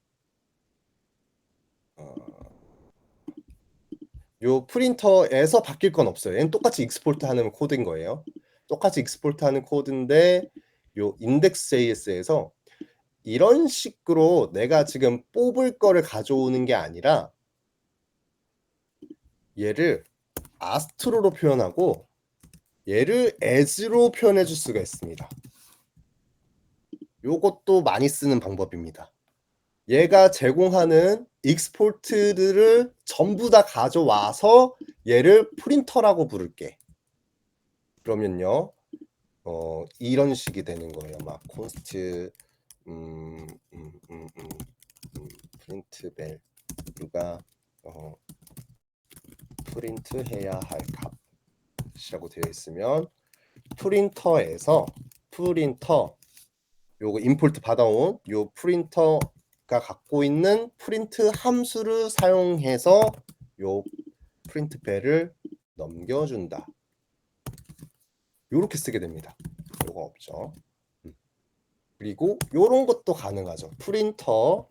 요 프린터에서 바뀔 건 없어요. 얘는 똑같이 익스포트 하는 코드인 거예요. 똑같이 익스포트 하는 코드인데 요 index.js에서 이런 식으로 내가 지금 뽑을 거를 가져오는 게 아니라 얘를 아스트로로 표현하고 얘를 as로 표현해 줄 수가 있습니다. 요것도 많이 쓰는 방법입니다. 얘가 제공하는 익스포트들을 전부 다 가져와서 얘를 프린터라고 부를게. 그러면요, 이런 식이 되는 거예요. 막 const 프린트 밸류가 프린트해야 할 값이라고 되어 있으면 프린터 요거 임포트 받아온 요 프린터가 갖고 있는 프린트 함수를 사용해서 요 프린트 벨을 넘겨준다. 요렇게 쓰게 됩니다. 요거 없죠. 그리고 요런 것도 가능하죠. 프린터가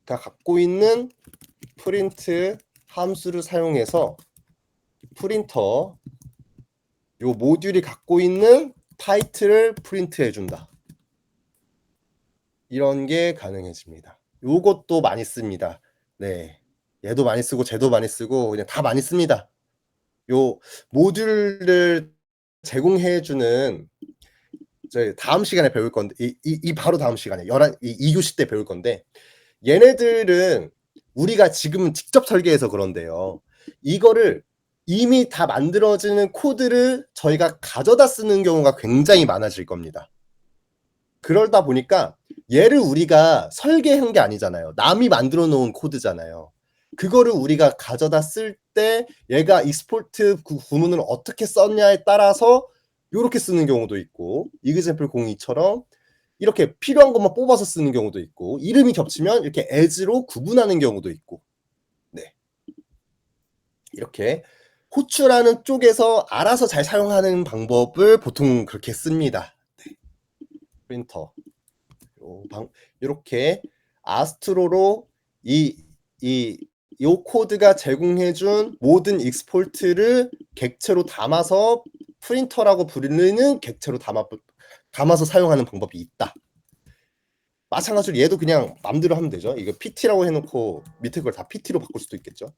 갖고 있는 프린트 함수를 사용해서 프린터 요 모듈이 갖고 있는 타이틀을 프린트 해준다. 이런 게 가능해집니다. 요것도 많이 씁니다. 네, 얘도 많이 쓰고 쟤도 많이 쓰고 그냥 다 많이 씁니다. 요 모듈을 제공해주는 저희 다음 시간에 배울 건데 이 바로 다음 시간에 2교시 때 배울 건데 얘네들은 우리가 지금 직접 설계해서 그런데요. 이거를 이미 다 만들어지는 코드를 저희가 가져다 쓰는 경우가 굉장히 많아질 겁니다. 그러다 보니까 얘를 우리가 설계한 게 아니잖아요. 남이 만들어 놓은 코드잖아요. 그거를 우리가 가져다 쓸 때 얘가 익스포트 구문을 어떻게 썼냐에 따라서 이렇게 쓰는 경우도 있고 example 02처럼 이렇게 필요한 것만 뽑아서 쓰는 경우도 있고 이름이 겹치면 이렇게 as로 구분하는 경우도 있고 네, 이렇게 호출하는 쪽에서 알아서 잘 사용하는 방법을 보통 그렇게 씁니다. 네. 프린터 이렇게 아스트로로 이 코드가 제공해준 모든 익스포트를 객체로 담아서 프린터라고 부르는 객체로 담아서 사용하는 방법이 있다. 마찬가지로 얘도 그냥 맘대로 하면 되죠. 이거 PT라고 해놓고 밑에 걸 다 PT로 바꿀 수도 있겠죠.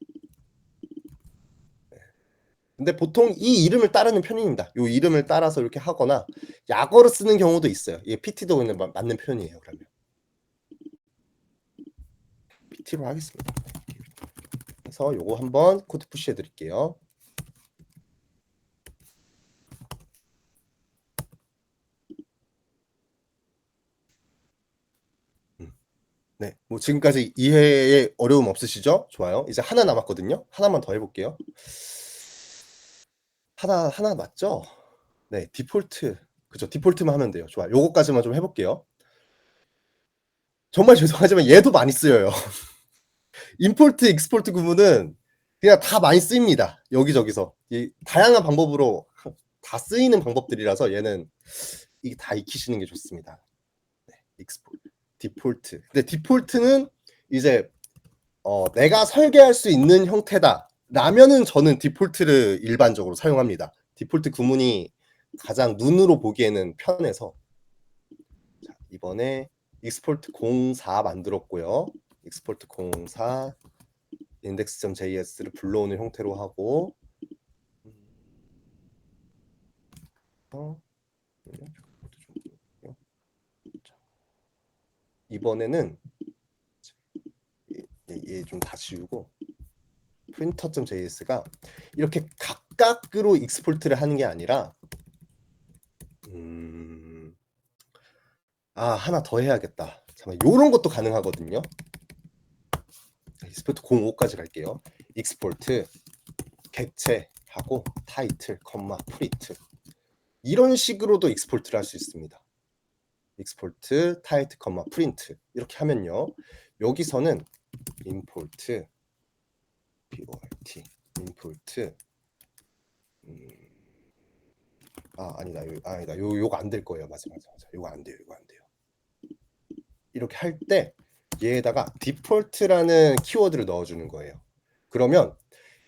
근데 보통 이 이름을 따르는 편입니다. 이 이름을 따라서 이렇게 하거나 약어로 쓰는 경우도 있어요. 이게 PT도 그냥 맞는 표현이에요. 그러면 PT로 하겠습니다. 그래서 요거 한번 코드 푸시해 드릴게요. 네, 뭐 지금까지 이해에 어려움 없으시죠? 좋아요. 이제 하나 남았거든요. 하나만 더 해볼게요. 하나 맞죠? 네, 디폴트. 그죠? 디폴트만 하면 돼요. 좋아요. 요거까지만 좀 해볼게요. 정말 죄송하지만 얘도 많이 쓰여요. 임포트, 익스포트 구문은 그냥 다 많이 쓰입니다. 여기저기서. 이 다양한 방법으로 다 쓰이는 방법들이라서 얘는 이게 다 익히시는 게 좋습니다. 네, 익스포트, 디폴트. 근데 디폴트는 이제 내가 설계할 수 있는 형태다 라면은 저는 디폴트를 일반적으로 사용합니다. 디폴트 구문이 가장 눈으로 보기에는 편해서. 자, 이번에 익스포트 04 만들었고요. 익스포트 04 index.js를 불러오는 형태로 하고 이번에는 얘 좀 다 지우고 printer.js가 이렇게 각각으로 익스포트를 하는 게 아니라 하나 더 해야겠다. 잠깐 요런 것도 가능하거든요. 익스포트 05까지 갈게요. 익스포트 객체하고 타이틀, 프린트 이런 식으로도 익스포트를 할 수 있습니다. 익스포트 타이틀, 프린트 이렇게 하면요. 여기서는 임포트 임포트 아니다. 요거 안 될 거예요. 맞아. 요거 안 돼요. 이렇게 할 때 얘에다가 디폴트라는 키워드를 넣어주는 거예요. 그러면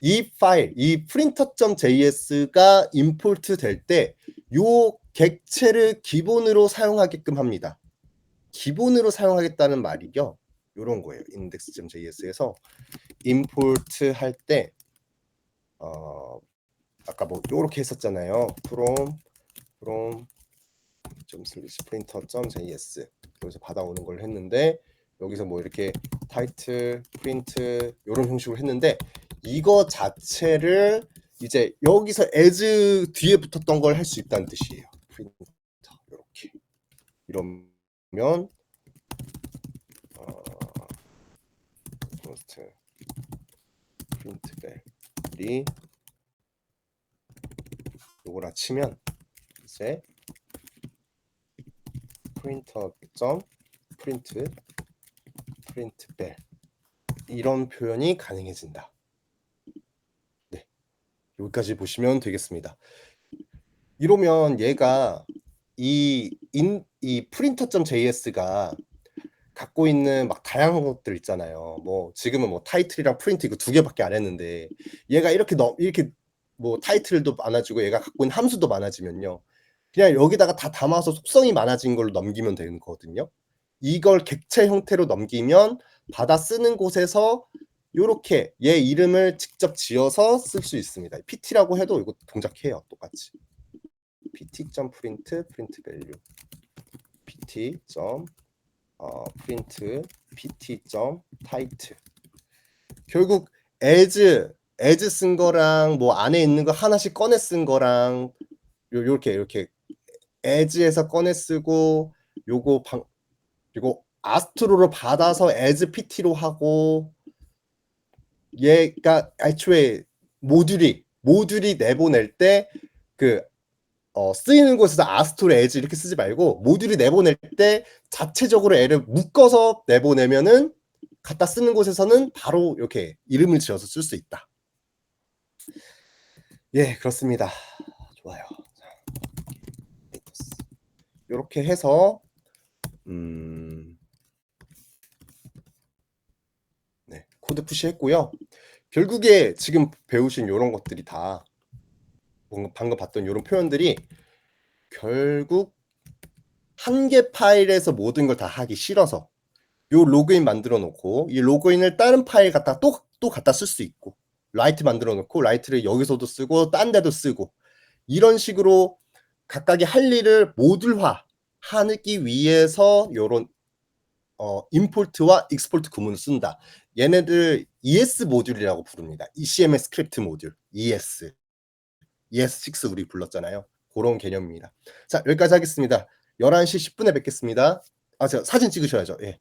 이 파일, 이 printer.js가 임포트 될 때 요 객체를 기본으로 사용하게끔 합니다. 기본으로 사용하겠다는 말이요. 요런 거예요. index.js에서 임포트 할 때 아까 뭐 요렇게 했었잖아요. from printer.js 여기서 받아오는 걸 했는데 여기서 뭐 이렇게 타이틀, 프린트 이런 형식으로 했는데 이거 자체를 이제 여기서 as 뒤에 붙었던 걸 할 수 있다는 뜻이에요. 프린터 이렇게 이러면 프린트벨이 요거라 치면 이제 프린트벨 이런 표현이 가능해진다. 네, 여기까지 보시면 되겠습니다. 이러면 얘가 이 printer.js가 갖고 있는 막 다양한 것들 있잖아요. 뭐 지금은 뭐 타이틀이랑 프린트 이거 두 개밖에 안 했는데 얘가 이렇게 뭐 타이틀도 많아지고 얘가 갖고 있는 함수도 많아지면요. 그냥 여기다가 다 담아서 속성이 많아진 걸로 넘기면 되는 거거든요. 이걸 객체 형태로 넘기면 받아 쓰는 곳에서 요렇게 얘 이름을 직접 지어서 쓸 수 있습니다. PT라고 해도 이거 동작해요. 똑같이. pt.print value pt. print pt.title 결국 as 쓴 거랑 뭐 안에 있는 거 하나씩 꺼내 쓴 거랑 이렇게 as에서 꺼내 쓰고 요거 그리고 아스트로로 받아서 as pt로 하고 얘가 애초에 모듈이 내보낼 때 쓰이는 곳에서 아스트로 as 이렇게 쓰지 말고 모듈이 내보낼 때 자체적으로 애를 묶어서 내보내면은 갖다 쓰는 곳에서는 바로 이렇게 이름을 지어서 쓸 수 있다. 예, 그렇습니다. 좋아요. 이렇게 해서 네, 코드 푸시했고요. 결국에 지금 배우신 이런 것들이 다 방금 봤던 이런 표현들이 결국 한 개 파일에서 모든 걸 다 하기 싫어서 요 로그인 만들어 놓고 이 로그인을 다른 파일 갖다 또 갖다 쓸 수 있고 라이트 만들어 놓고 라이트를 여기서도 쓰고 딴 데도 쓰고 이런 식으로 각각의 할 일을 모듈화 하기 위해서 요런 임포트와 익스포트 구문을 쓴다. 얘네들 ES 모듈이라고 부릅니다. ECMS 스크립트 모듈 ES. ES6 우리 불렀잖아요. 그런 개념입니다. 자, 여기까지 하겠습니다. 11시 10분에 뵙겠습니다. 저 사진 찍으셔야죠. 예.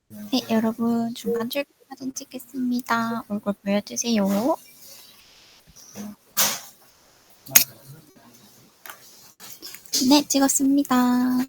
네, 여러분 중간 출입 사진 찍겠습니다. 얼굴 보여주세요. 네, 찍었습니다.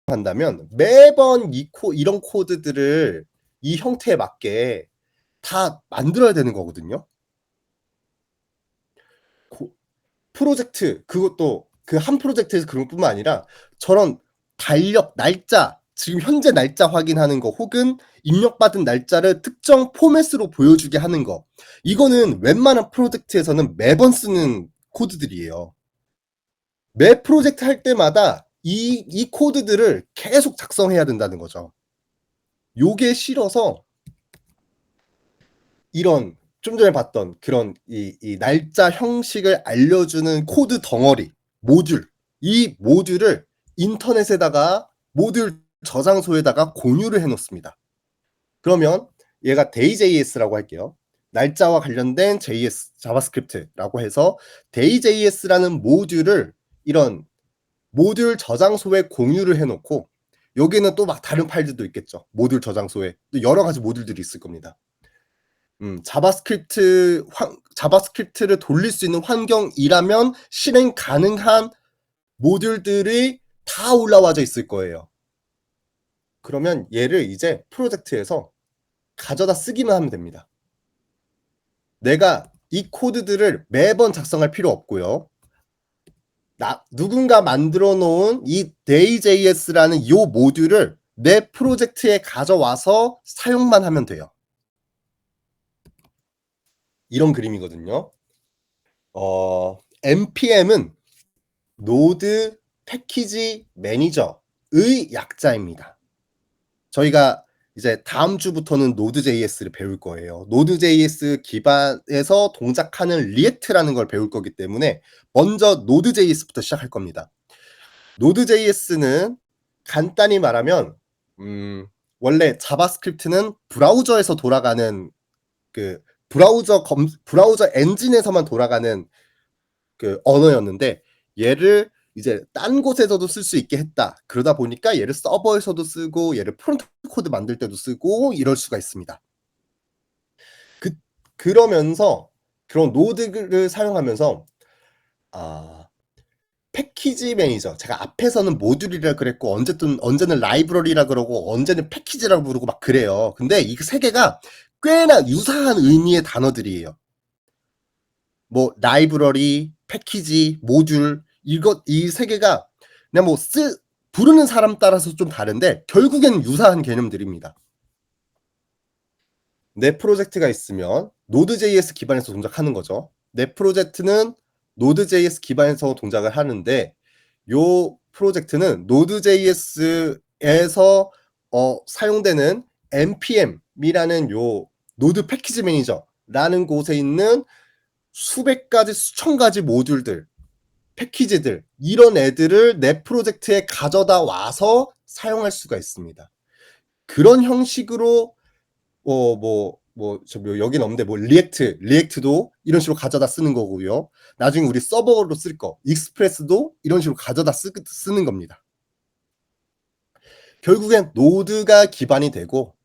한다면 매번 이런 코드들을 이 형태에 맞게 다 만들어야 되는 거거든요. 프로젝트 그것도 그 한 프로젝트에서 그런 뿐만 아니라 저런 달력 날짜 지금 현재 날짜 확인하는 거 혹은 입력받은 날짜를 특정 포맷으로 보여주게 하는 거 이거는 웬만한 프로젝트에서는 매번 쓰는 코드들이에요. 매 프로젝트 할 때마다 이 코드들을 계속 작성해야 된다는 거죠. 요게 싫어서 이런 좀 전에 봤던 그런 이 날짜 형식을 알려주는 코드 덩어리 모듈 이 모듈을 인터넷에다가 모듈 저장소에다가 공유를 해놓습니다. 그러면 얘가 day.js라고 할게요. 날짜와 관련된 JS 자바스크립트라고 해서 day.js라는 모듈을 이런 모듈 저장소에 공유를 해놓고 여기는 또 막 다른 파일들도 있겠죠. 모듈 저장소에 또 여러 가지 모듈들이 있을 겁니다. 자바스크립트를 돌릴 수 있는 환경이라면 실행 가능한 모듈들이 다 올라와져 있을 거예요. 그러면 얘를 이제 프로젝트에서 가져다 쓰기만 하면 됩니다. 내가 이 코드들을 매번 작성할 필요 없고요. 누군가 만들어 놓은 이 day.js라는 이 모듈을 내 프로젝트에 가져와서 사용만 하면 돼요. 이런 그림이거든요. npm은 노드 패키지 매니저의 약자입니다. 저희가 이제 다음 주부터는 Node.js를 배울 거예요. Node.js 기반에서 동작하는 리액트라는 걸 배울 거기 때문에 먼저 Node.js부터 시작할 겁니다. Node.js는 간단히 말하면 원래 자바스크립트는 브라우저에서 돌아가는 그 브라우저 엔진에서만 돌아가는 그 언어였는데 얘를 이제 딴 곳에서도 쓸 수 있게 했다. 그러다 보니까 얘를 서버에서도 쓰고 얘를 프론트 코드 만들 때도 쓰고 이럴 수가 있습니다. 그러면서 그런 노드를 사용하면서 패키지 매니저, 제가 앞에서는 모듈이라 그랬고 언제는 라이브러리라 그러고 언제는 패키지라고 부르고 막 그래요. 근데 이 세 개가 꽤나 유사한 의미의 단어들이에요. 뭐 라이브러리, 패키지, 모듈 이 세 개가 그냥 뭐 부르는 사람 따라서 좀 다른데 결국에는 유사한 개념들입니다. 내 프로젝트가 있으면 Node.js 기반에서 동작하는 거죠. 내 프로젝트는 Node.js 기반에서 동작을 하는데 요 프로젝트는 Node.js에서 사용되는 npm이라는 요 노드 패키지 매니저라는 곳에 있는 수백 가지, 수천 가지 모듈들, 패키지들 이런 애들을 내 프로젝트에 가져다 와서 사용할 수가 있습니다. 그런 형식으로 여긴 없는데 리액트도 이런 식으로 가져다 쓰는 거고요. 나중에 우리 서버로 쓸 거, 익스프레스도 이런 식으로 가져다 쓰는 겁니다. 결국엔 노드가 기반이 되고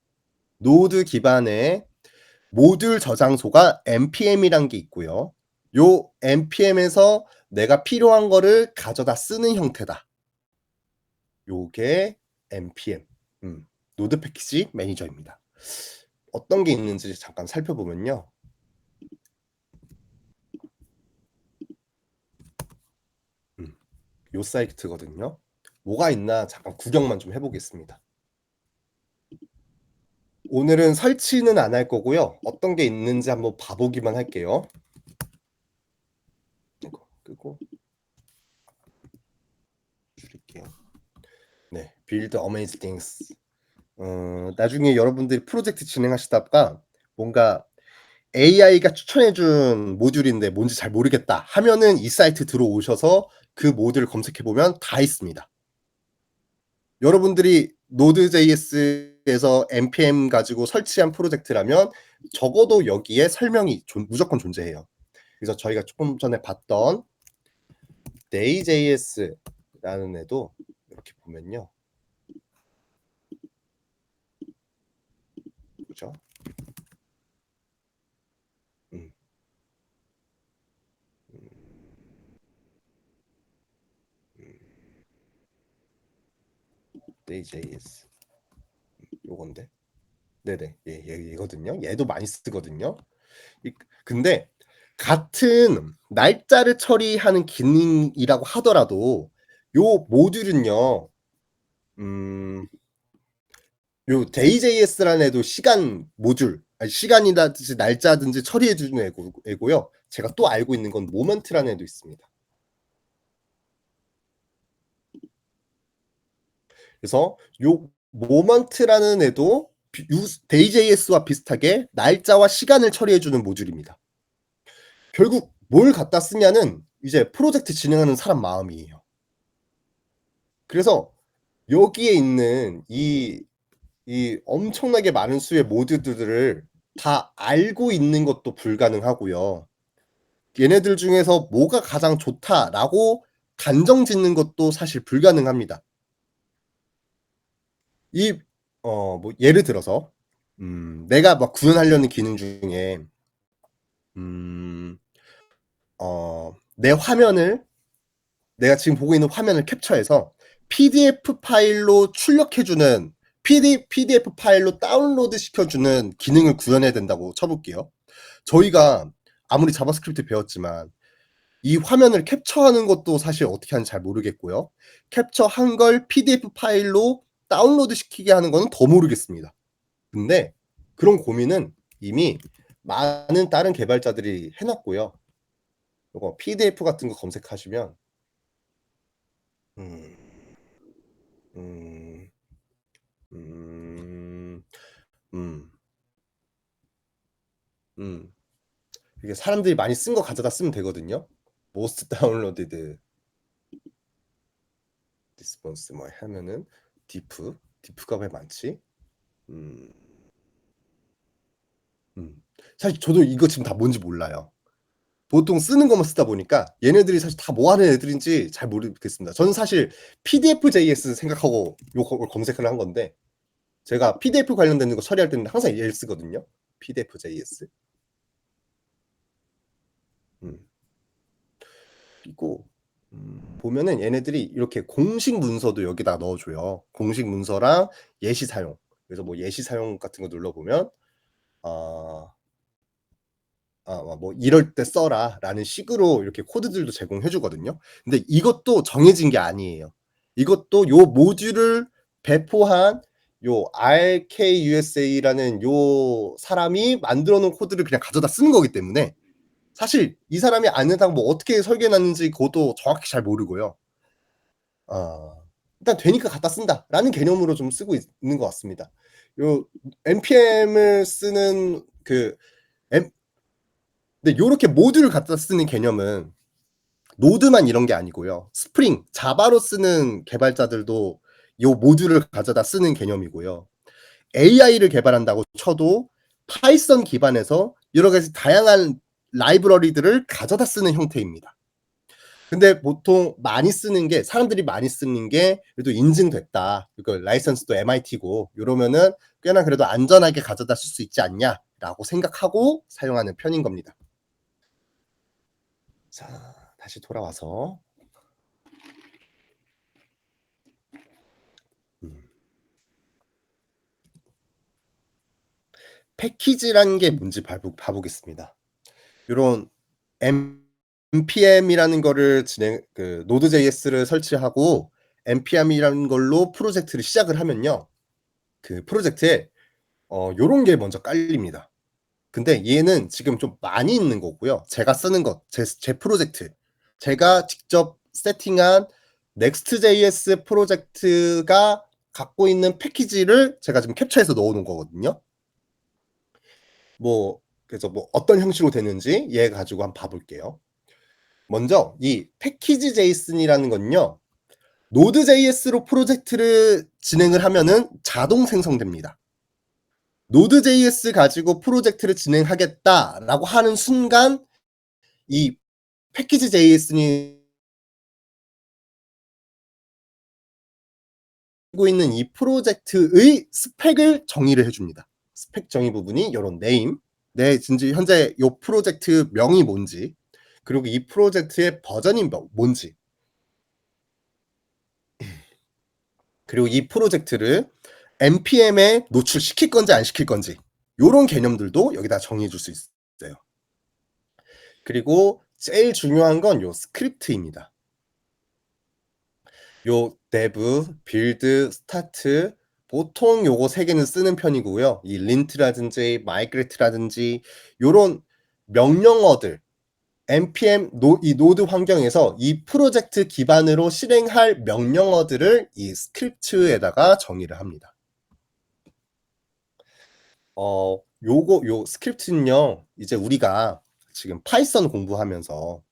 노드 기반의 모듈 저장소가 npm이란 게 있고요. 요 npm에서 내가 필요한 거를 가져다 쓰는 형태다. 요게 npm, 노드 패키지 매니저입니다. 어떤 게 있는지 잠깐 살펴보면요. 요 사이트거든요. 뭐가 있나 잠깐 구경만 좀 해보겠습니다. 오늘은 설치는 안 할 거고요. 어떤 게 있는지 한번 봐보기만 할게요. 이거 끄고 줄일게요. 네, Build Amazing Things. 나중에 여러분들이 프로젝트 진행하시다가 뭔가 AI가 추천해준 모듈인데 뭔지 잘 모르겠다 하면은 이 사이트 들어오셔서 그 모듈을 검색해보면 다 있습니다. 여러분들이 Node.js에서 npm 가지고 설치한 프로젝트라면 적어도 여기에 설명이 무조건 존재해요. 그래서 저희가 조금 전에 봤던 day.js라는 애도 이렇게 보면요. 그죠? day.js 요건데 네네 얘거든요. 얘도 많이 쓰거든요. 근데 같은 날짜를 처리하는 기능이라고 하더라도 요 모듈은요. 요 day.js라는 애도 시간 모듈, 시간이라든지 날짜든지 처리해주는 애고요. 제가 또 알고 있는 건 모먼트라는 애도 있습니다. 그래서 요 모먼트라는 애도 day.js와 비슷하게 날짜와 시간을 처리해주는 모듈입니다. 결국 뭘 갖다 쓰냐는 이제 프로젝트 진행하는 사람 마음이에요. 그래서 여기에 있는 이 엄청나게 많은 수의 모듈들을 다 알고 있는 것도 불가능하고요. 얘네들 중에서 뭐가 가장 좋다라고 단정 짓는 것도 사실 불가능합니다. 뭐 예를 들어서 내가 막 구현하려는 기능 중에 내 화면을 내가 지금 보고 있는 화면을 캡처해서 PDF 파일로 출력해주는 PDF 파일로 다운로드 시켜주는 기능을 구현해야 된다고 쳐볼게요. 저희가 아무리 자바스크립트 배웠지만 이 화면을 캡처하는 것도 사실 어떻게 하는지 잘 모르겠고요. 캡처한 걸 PDF 파일로 다운로드 시키게 하는 거는 더 모르겠습니다. 근데 그런 고민은 이미 많은 다른 개발자들이 해놨고요. 이거 PDF 같은 거 검색하시면 이게 사람들이 많이 쓴 거 가져다 쓰면 되거든요. most downloaded response 뭐 하면은 diff가 왜 많지? 사실 저도 이거 지금 다 뭔지 몰라요. 보통 쓰는 것만 쓰다 보니까 얘네들이 사실 다 뭐 하는 애들인지 잘 모르겠습니다. 저는 사실 PDF.js 생각하고 요걸 검색을 한 건데 제가 PDF 관련된 거 처리할 때는 항상 얘를 쓰거든요. PDF.js. 그리고 보면은 얘네들이 이렇게 공식 문서도 여기다 넣어줘요. 공식 문서랑 예시 사용. 그래서 뭐 예시 사용 같은 거 눌러보면 뭐 이럴 때 써라라는 식으로 이렇게 코드들도 제공해 주거든요. 근데 이것도 정해진 게 아니에요. 이것도 요 모듈을 배포한 요 RKUSA라는 요 사람이 만들어 놓은 코드를 그냥 가져다 쓰는 거기 때문에 사실 이 사람이 안에다가 뭐 어떻게 설계해 놨는지 그것도 정확히 잘 모르고요. 일단 되니까 갖다 쓴다라는 개념으로 좀 쓰고 있는 것 같습니다. 요 npm을 쓰는 근데 요렇게 모듈을 갖다 쓰는 개념은 노드만 이런 게 아니고요. 스프링, 자바로 쓰는 개발자들도 요 모듈을 가져다 쓰는 개념이고요. AI를 개발한다고 쳐도 파이썬 기반에서 여러 가지 다양한 라이브러리들을 가져다 쓰는 형태입니다. 근데 보통 많이 쓰는 게 사람들이 많이 쓰는 게 그래도 인증됐다. 이거 라이선스도 MIT고 이러면은 꽤나 그래도 안전하게 가져다 쓸 수 있지 않냐라고 생각하고 사용하는 편인 겁니다. 자, 다시 돌아와서 패키지라는 게 뭔지 봐보겠습니다. 이런 npm이라는 거를 노드.js를 설치하고 npm이라는 걸로 프로젝트를 시작을 하면요, 그 프로젝트에 요런 게 먼저 깔립니다. 근데 얘는 지금 좀 많이 있는 거고요. 제가 쓰는 것, 제 프로젝트, 제가 직접 세팅한 Next.js 프로젝트가 갖고 있는 패키지를 제가 지금 캡처해서 넣어놓은 거거든요. 그래서 어떤 형식으로 되는지 얘 가지고 한번 봐볼게요. 먼저 이 패키지 JSON이라는 건요, 노드.js로 프로젝트를 진행을 하면은 자동 생성됩니다. 노드.js 가지고 프로젝트를 진행하겠다라고 하는 순간 이 패키지 JSON이 하고 있는 이 프로젝트의 스펙을 정의를 해줍니다. 스펙 정의 부분이 이런 네임, 현재 이 프로젝트 명이 뭔지, 그리고 이 프로젝트의 버전이 뭔지, 그리고 이 프로젝트를 npm에 노출시킬 건지 안 시킬 건지 이런 개념들도 여기다 정의해 줄 수 있어요. 그리고 제일 중요한 건 요 스크립트입니다. 요 dev, build, start 보통 요거 세 개는 쓰는 편이고요. 이 lint라든지 migrate라든지 요런 명령어들 npm 이 노드 환경에서 이 프로젝트 기반으로 실행할 명령어들을 이 스크립트에다가 정의를 합니다. 요 스크립트는요, 이제 우리가 지금 파이썬 공부하면서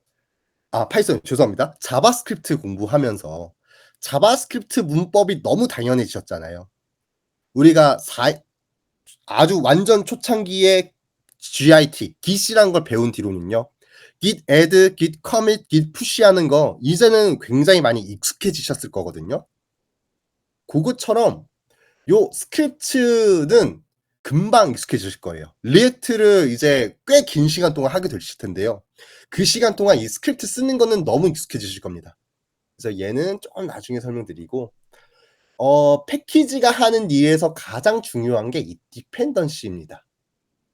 파이썬 죄송합니다. 자바스크립트 공부하면서 자바스크립트 문법이 너무 당연해지셨잖아요. 우리가 아주 완전 초창기에 git, git이라는 걸 배운 뒤로는요, git add, git commit, git push 하는 거 이제는 굉장히 많이 익숙해지셨을 거거든요. 그것처럼 요 스크립트는 금방 익숙해지실 거예요. 리액트를 이제 꽤 긴 시간 동안 하게 되실 텐데요. 그 시간 동안 이 스크립트 쓰는 거는 너무 익숙해지실 겁니다. 그래서 얘는 좀 나중에 설명드리고, 패키지가 하는 일에서 가장 중요한 게 이 디펜던시입니다.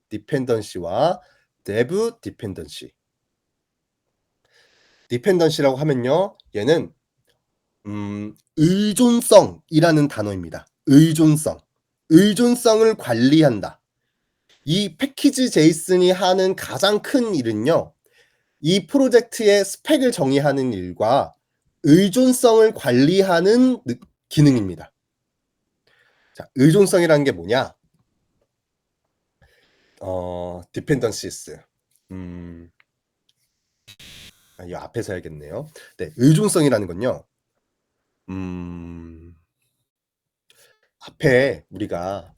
디펜던시와 dev 디펜던시. 디펜던시라고 하면요, 얘는 의존성이라는 단어입니다. 의존성을 관리한다. 이 패키지 제이슨이 하는 가장 큰 일은요, 이 프로젝트의 스펙을 정의하는 일과 의존성을 관리하는 기능입니다. 자, 의존성이라는 게 뭐냐? dependencies. 이 앞에서 해야겠네요. 네, 의존성이라는 건요, 앞에 우리가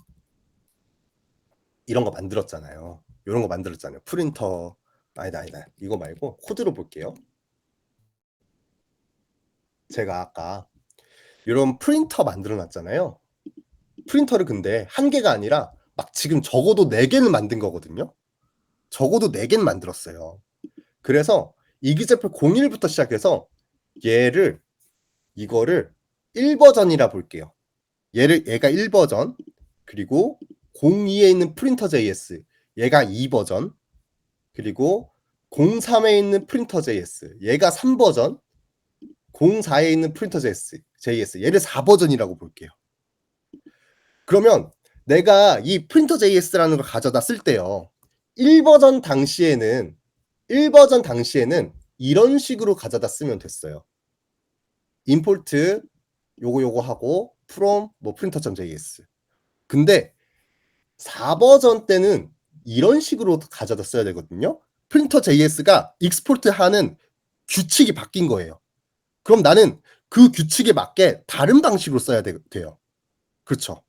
이런 거 만들었잖아요. 이런 거 만들었잖아요. 프린터. 아니다. 이거 말고 코드로 볼게요. 제가 아까 이런 프린터 만들어 놨잖아요. 프린터를 근데 한 개가 아니라 막 지금 적어도 4개는 만든 거거든요. 적어도 4개는 만들었어요. 그래서 example 01부터 시작해서 이거를 1버전이라 볼게요. 얘가 1버전, 그리고 02에 있는 프린터.js, 얘가 2버전, 그리고 03에 있는 프린터.js, 얘가 3버전, 04에 있는 프린터.js, 얘를 4버전이라고 볼게요. 그러면 내가 이 프린터.js라는 걸 가져다 쓸 때요. 1버전 당시에는 이런 식으로 가져다 쓰면 됐어요. import 요거 하고 from 뭐 printer.js. 근데 4버전 때는 이런 식으로 가져다 써야 되거든요. printer.js가 export하는 규칙이 바뀐 거예요. 그럼 나는 그 규칙에 맞게 다른 방식으로 써야 돼요. 그렇죠.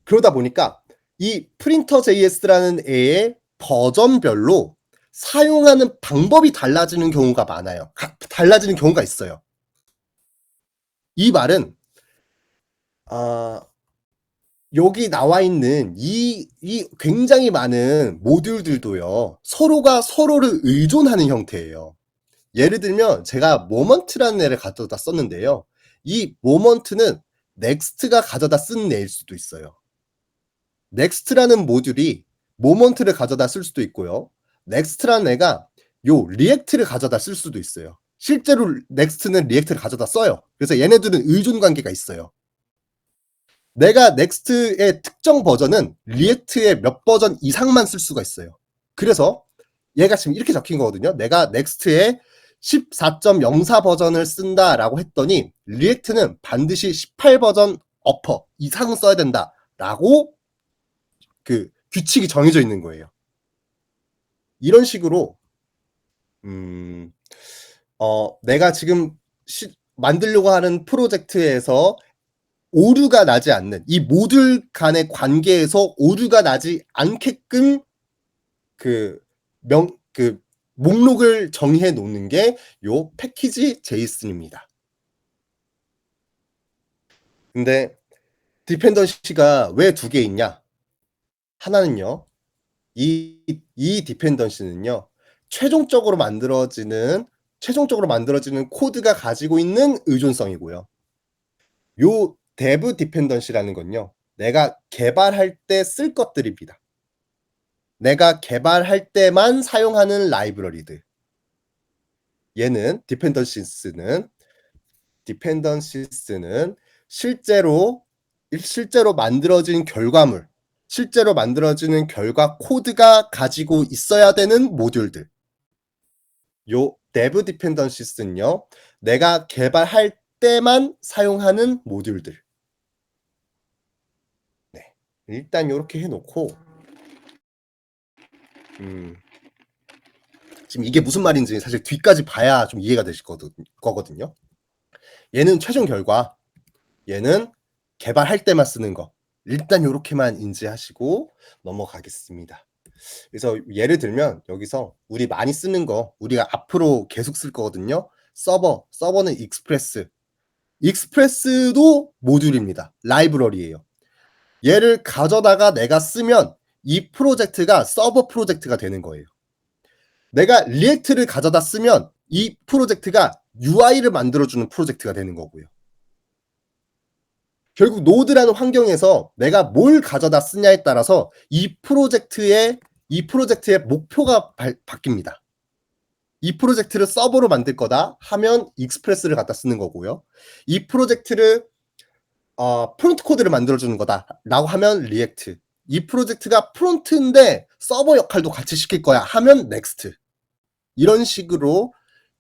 그러다 보니까 이 printer.js라는 애의 버전별로 사용하는 방법이 달라지는 경우가 많아요. 달라지는 경우가 있어요. 이 말은 여기 나와 있는 이 굉장히 많은 모듈들도요. 서로가 서로를 의존하는 형태예요. 예를 들면 제가 모먼트라는 애를 가져다 썼는데요. 이 모먼트는 넥스트가 가져다 쓴 애일 수도 있어요. 넥스트라는 모듈이 모먼트를 가져다 쓸 수도 있고요. 넥스트라는 애가 요 리액트를 가져다 쓸 수도 있어요. 실제로 넥스트는 리액트를 가져다 써요. 그래서 얘네들은 의존 관계가 있어요. 내가 넥스트의 특정 버전은 리액트의 몇 버전 이상만 쓸 수가 있어요. 그래서 얘가 지금 이렇게 적힌 거거든요. 내가 넥스트의 14.04 버전을 쓴다라고 했더니 리액트는 반드시 18버전 어퍼 이상 써야 된다라고 그 규칙이 정해져 있는 거예요. 이런 식으로 내가 지금 만들려고 하는 프로젝트에서 오류가 나지 않는 이 모듈 간의 관계에서 오류가 나지 않게끔 그 목록을 정의해 놓는 게 요 패키지 제이슨입니다. 근데 디펜던시가 왜 두 개 있냐? 하나는요. 이 디펜던시는요. 최종적으로 만들어지는 코드가 가지고 있는 의존성이고요. 요 dev 디펜던시라는 건요. 내가 개발할 때 쓸 것들입니다. 내가 개발할 때만 사용하는 라이브러리들. 얘는 디펜던시스는 실제로 만들어진 결과물, 실제로 만들어지는 결과 코드가 가지고 있어야 되는 모듈들. 요 dev dependencies는요. 내가 개발할 때만 사용하는 모듈들. 네. 일단 요렇게 해놓고 지금 이게 무슨 말인지 사실 뒤까지 봐야 좀 이해가 되실 거거든요. 얘는 최종 결과, 얘는 개발할 때만 쓰는 거. 일단 요렇게만 인지하시고 넘어가겠습니다. 그래서 예를 들면 여기서 우리 많이 쓰는 거, 우리가 앞으로 계속 쓸 거거든요. 서버는 익스프레스도 모듈입니다. 라이브러리예요. 얘를 가져다가 내가 쓰면 이 프로젝트가 서버 프로젝트가 되는 거예요. 내가 리액트를 가져다 쓰면 이 프로젝트가 UI를 만들어주는 프로젝트가 되는 거고요. 결국 노드라는 환경에서 내가 뭘 가져다 쓰냐에 따라서 이 프로젝트의 목표가 바뀝니다. 이 프로젝트를 서버로 만들 거다 하면 익스프레스를 갖다 쓰는 거고요. 이 프로젝트를 프론트 코드를 만들어주는 거다라고 하면 리액트. 이 프로젝트가 프론트인데 서버 역할도 같이 시킬 거야 하면 넥스트. 이런 식으로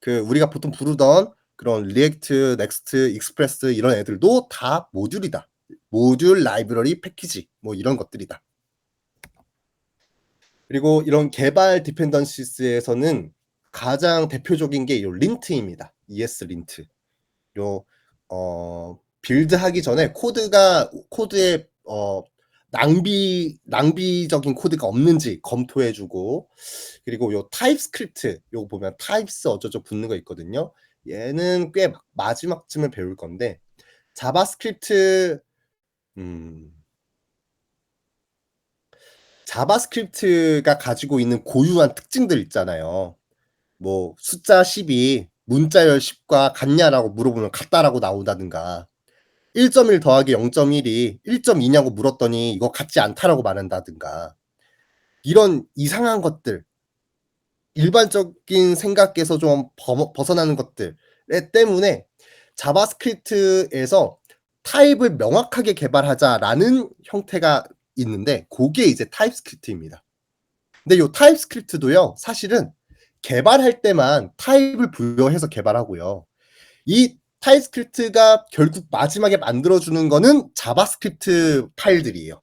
우리가 보통 부르던 그런 리액트, 넥스트, 익스프레스 이런 애들도 다 모듈이다. 모듈, 라이브러리, 패키지 뭐 이런 것들이다. 그리고 이런 개발 디펜던시스에서는 가장 대표적인 게 이 린트입니다. ES 린트. 빌드하기 전에 코드에 낭비적인 코드가 없는지 검토해주고, 그리고 요 타입스크립트 요거 보면 타입스 어쩌고 붙는 거 있거든요. 얘는 꽤 마지막쯤에 배울 건데 자바스크립트가 가지고 있는 고유한 특징들 있잖아요. 뭐 숫자 10이 문자열 10과 같냐라고 물어보면 같다라고 나온다든가 1.1 더하기 0.1이 1.2냐고 물었더니 이거 같지 않다라고 말한다든가 이런 이상한 것들 일반적인 생각에서 좀 벗어나는 것들 때문에 자바스크립트에서 타입을 명확하게 개발하자라는 형태가 있는데 그게 이제 타입스크립트입니다. 근데 이 타입스크립트도요 사실은 개발할 때만 타입을 부여해서 개발하고요. 이 타입스크립트가 결국 마지막에 만들어주는 거는 자바스크립트 파일들이에요.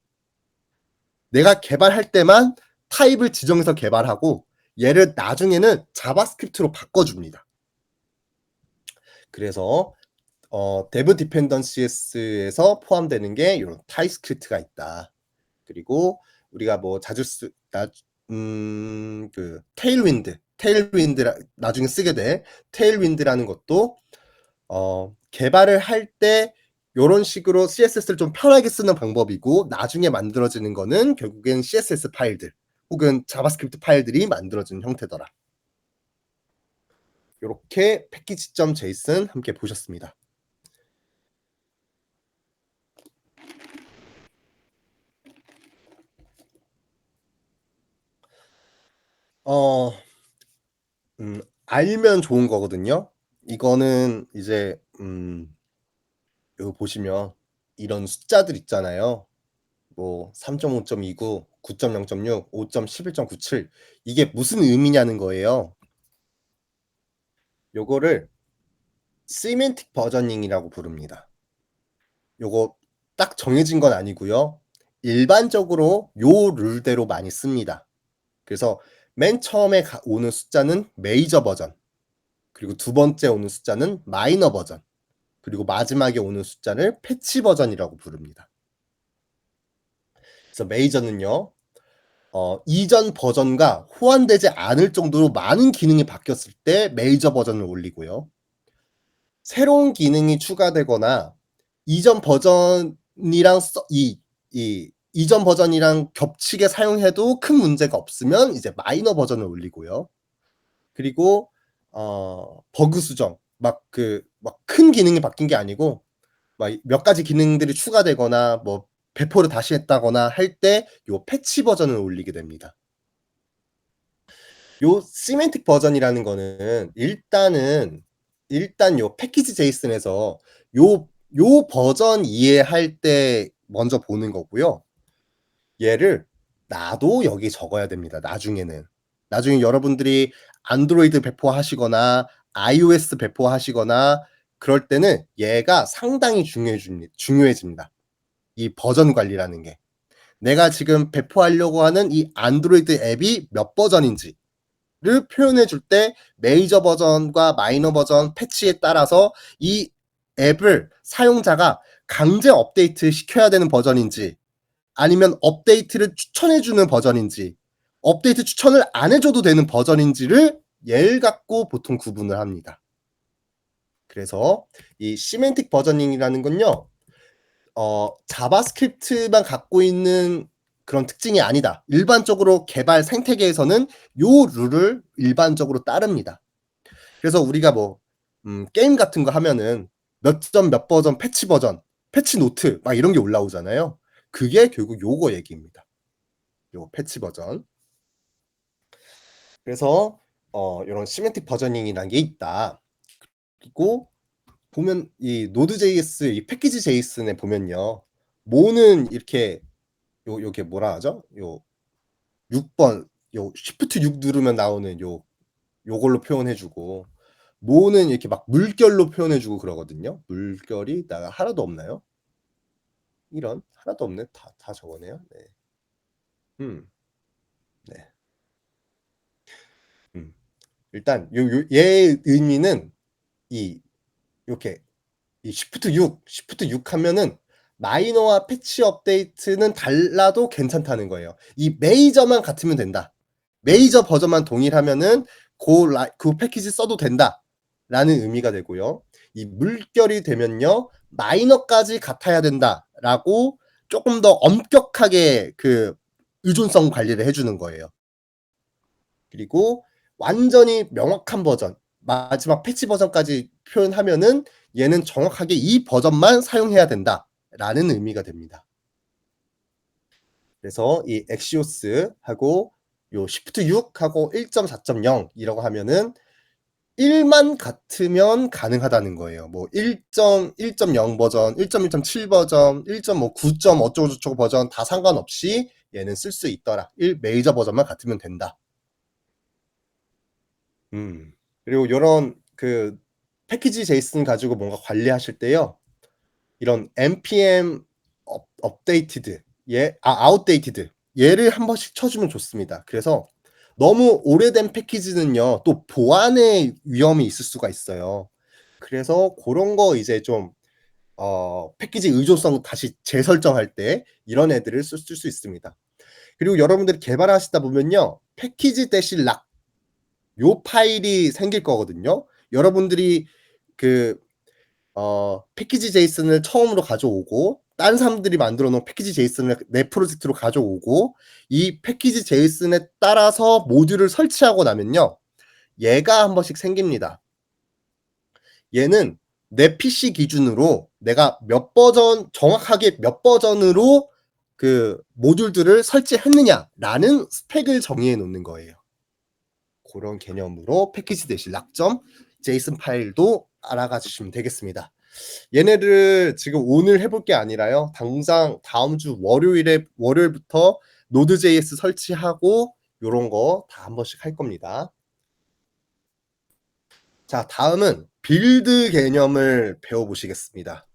내가 개발할 때만 타입을 지정해서 개발하고 얘를 나중에는 자바스크립트로 바꿔줍니다. 그래서 dev dependencies에서 포함되는 게 이런 타입스크립트가 있다. 그리고 우리가 뭐 자주 그 테일윈드 나중에 쓰게 될 테일윈드라는 것도 개발을 할 때 이런 식으로 CSS를 좀 편하게 쓰는 방법이고 나중에 만들어지는 거는 결국엔 CSS 파일들 혹은 자바스크립트 파일들이 만들어지는 형태더라. 이렇게 패키지.json 함께 보셨습니다. 알면 좋은 거거든요. 이거는 이제 여기 보시면 이런 숫자들 있잖아요. 뭐 3.5.29, 9.0.6, 5.11.97 이게 무슨 의미냐는 거예요. 요거를 시멘틱 버저닝이라고 부릅니다. 요거 딱 정해진 건 아니고요. 일반적으로 요 룰대로 많이 씁니다. 그래서 맨 처음에 오는 숫자는 메이저 버전, 그리고 두 번째 오는 숫자는 마이너 버전, 그리고 마지막에 오는 숫자를 패치 버전이라고 부릅니다. 그래서 메이저는요. 이전 버전과 호환되지 않을 정도로 많은 기능이 바뀌었을 때 메이저 버전을 올리고요. 새로운 기능이 추가되거나 이전 버전이랑 이전 버전이랑 겹치게 사용해도 큰 문제가 없으면 이제 마이너 버전을 올리고요. 그리고 버그 수정 막 큰 기능이 바뀐 게 아니고 막 몇 가지 기능들이 추가되거나 뭐 배포를 다시 했다거나 할 때 요 패치 버전을 올리게 됩니다. 요 시멘틱 버전이라는 거는 일단 요 패키지 제이슨에서 요 버전 이해할 때 먼저 보는 거고요. 얘를 나도 여기 적어야 됩니다. 나중에 여러분들이 안드로이드 배포하시거나 iOS 배포하시거나 그럴 때는 얘가 상당히 중요해집니다. 이 버전 관리라는 게. 내가 지금 배포하려고 하는 이 안드로이드 앱이 몇 버전인지를 표현해 줄 때 메이저 버전과 마이너 버전 패치에 따라서 이 앱을 사용자가 강제 업데이트 시켜야 되는 버전인지 아니면 업데이트를 추천해 주는 버전인지 업데이트 추천을 안 해줘도 되는 버전인지를 얘를 갖고 보통 구분을 합니다. 그래서 이 시멘틱 버저닝이라는 건요. 자바스크립트만 갖고 있는 그런 특징이 아니다. 일반적으로 개발 생태계에서는 요 룰을 일반적으로 따릅니다. 그래서 우리가 뭐 게임 같은 거 하면은 몇 점 몇 버전 패치 버전, 패치 노트 막 이런 게 올라오잖아요. 그게 결국 요거 얘기입니다. 요 패치 버전. 그래서 이런 시멘틱 버저닝이라는 게 있다. 그리고 보면 이 노드.js 이 패키지 제이슨에 보면요. 모는 이렇게 요게 뭐라 하죠? 요 6번 요 쉬프트 6 누르면 나오는 요걸로 표현해 주고 모는 이렇게 막 물결로 표현해 주고 그러거든요. 물결이 나 하나도 없나요? 이런 하나도 없네. 다 적어네요. 네. 네. 일단 얘의 의미는 이렇게 이 쉬프트 6 하면은 마이너와 패치 업데이트는 달라도 괜찮다는 거예요. 이 메이저만 같으면 된다. 메이저 버전만 동일하면은 그 패키지 써도 된다라는 의미가 되고요. 이 물결이 되면요. 마이너까지 같아야 된다라고 조금 더 엄격하게 그 의존성 관리를 해주는 거예요. 그리고 완전히 명확한 버전, 마지막 패치 버전까지 표현하면은 얘는 정확하게 이 버전만 사용해야 된다라는 의미가 됩니다. 그래서 이 엑시오스하고 요 Shift 6하고 1.4.0이라고 하면은 1만 같으면 가능하다는 거예요. 뭐 1.1.0 버전, 1.1.7 버전, 1.9. 어쩌고저쩌고 버전 다 상관없이 얘는 쓸 수 있더라. 메이저 버전만 같으면 된다. 그리고 이런 그 패키지 제이슨 가지고 뭔가 관리하실 때요. 이런 npm 업데이티드, 아웃데이티드 얘를 한 번씩 쳐주면 좋습니다. 그래서 너무 오래된 패키지는요, 또 보안의 위험이 있을 수가 있어요. 그래서 그런 거 이제 좀 패키지 의존성 다시 재설정할 때 이런 애들을 쓸 수 있습니다. 그리고 여러분들이 개발하시다 보면요, 패키지 대신 락 요 파일이 생길 거거든요. 여러분들이 그 패키지 제이슨을 처음으로 가져오고 다른 사람들이 만들어 놓은 패키지 제이슨을 내 프로젝트로 가져오고 이 패키지 제이슨에 따라서 모듈을 설치하고 나면요, 얘가 한 번씩 생깁니다. 얘는 내 PC 기준으로 내가 정확하게 몇 버전으로 그 모듈들을 설치했느냐라는 스펙을 정의해 놓는 거예요. 그런 개념으로 패키지 대신 락점 제이슨 파일도 알아가 주시면 되겠습니다. 얘네를 지금 오늘 해볼 게 아니라요, 당장 다음 주 월요일부터 노드.js 설치하고 요런 거 다 한 번씩 할 겁니다. 자, 다음은 빌드 개념을 배워보시겠습니다.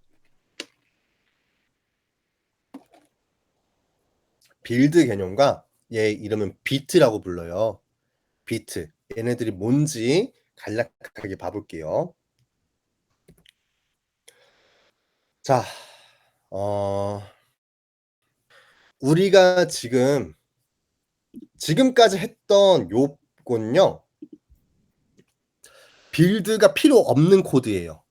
빌드 개념과 얘 이름은 비트라고 불러요. 비트. 얘네들이 뭔지 간략하게 봐볼게요. 자, 우리가 지금까지 했던 요건요, 빌드가 필요 없는 코드예요.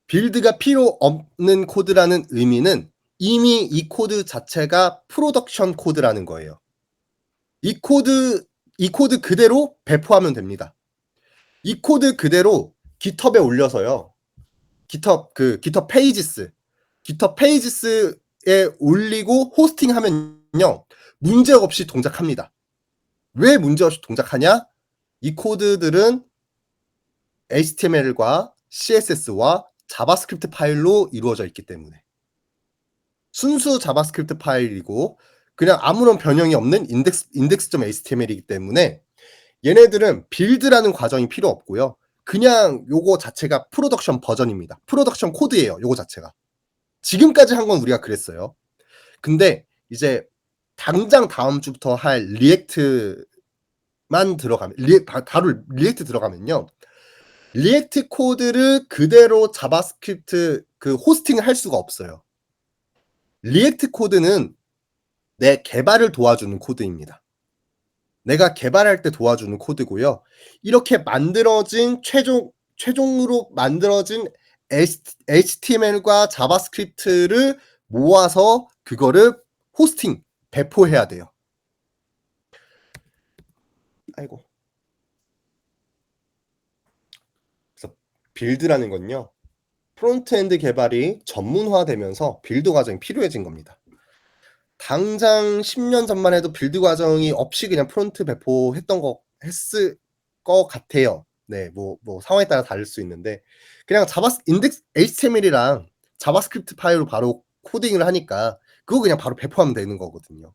빌드가 필요 없는 코드라는 의미는 이미 이 코드 자체가 프로덕션 코드라는 거예요. 이 코드 그대로 배포하면 됩니다. 이 코드 그대로 깃허브에 올려서요. 깃허브 페이지스에 올리고 호스팅하면요, 문제없이 동작합니다. 왜 문제없이 동작하냐? 이 코드들은 HTML과 CSS와 자바스크립트 파일로 이루어져 있기 때문에, 순수 자바스크립트 파일이고 그냥 아무런 변형이 없는 index.html이기 때문에 얘네들은 빌드라는 과정이 필요 없고요. 그냥 요거 자체가 프로덕션 버전입니다. 프로덕션 코드예요. 요거 자체가. 지금까지 한 건 우리가 그랬어요. 근데 이제 당장 다음 주부터 할 리액트만 들어가면, 바로 리액트 들어가면요, 리액트 코드를 그대로 자바스크립트 그 호스팅을 할 수가 없어요. 리액트 코드는 내 개발을 도와주는 코드입니다. 내가 개발할 때 도와주는 코드고요. 이렇게 만들어진 최종으로 만들어진 HTML과 자바스크립트를 모아서 그거를 호스팅, 배포해야 돼요. 아이고. 그래서 빌드라는 건요, 프론트엔드 개발이 전문화되면서 빌드 과정이 필요해진 겁니다. 당장 10년 전만 해도 빌드 과정이 없이 그냥 프론트 했을 것 같아요. 네, 뭐 상황에 따라 다를 수 있는데, 그냥 인덱스 HTML이랑 자바스크립트 파일로 바로 코딩을 하니까 그거 그냥 바로 배포하면 되는 거거든요.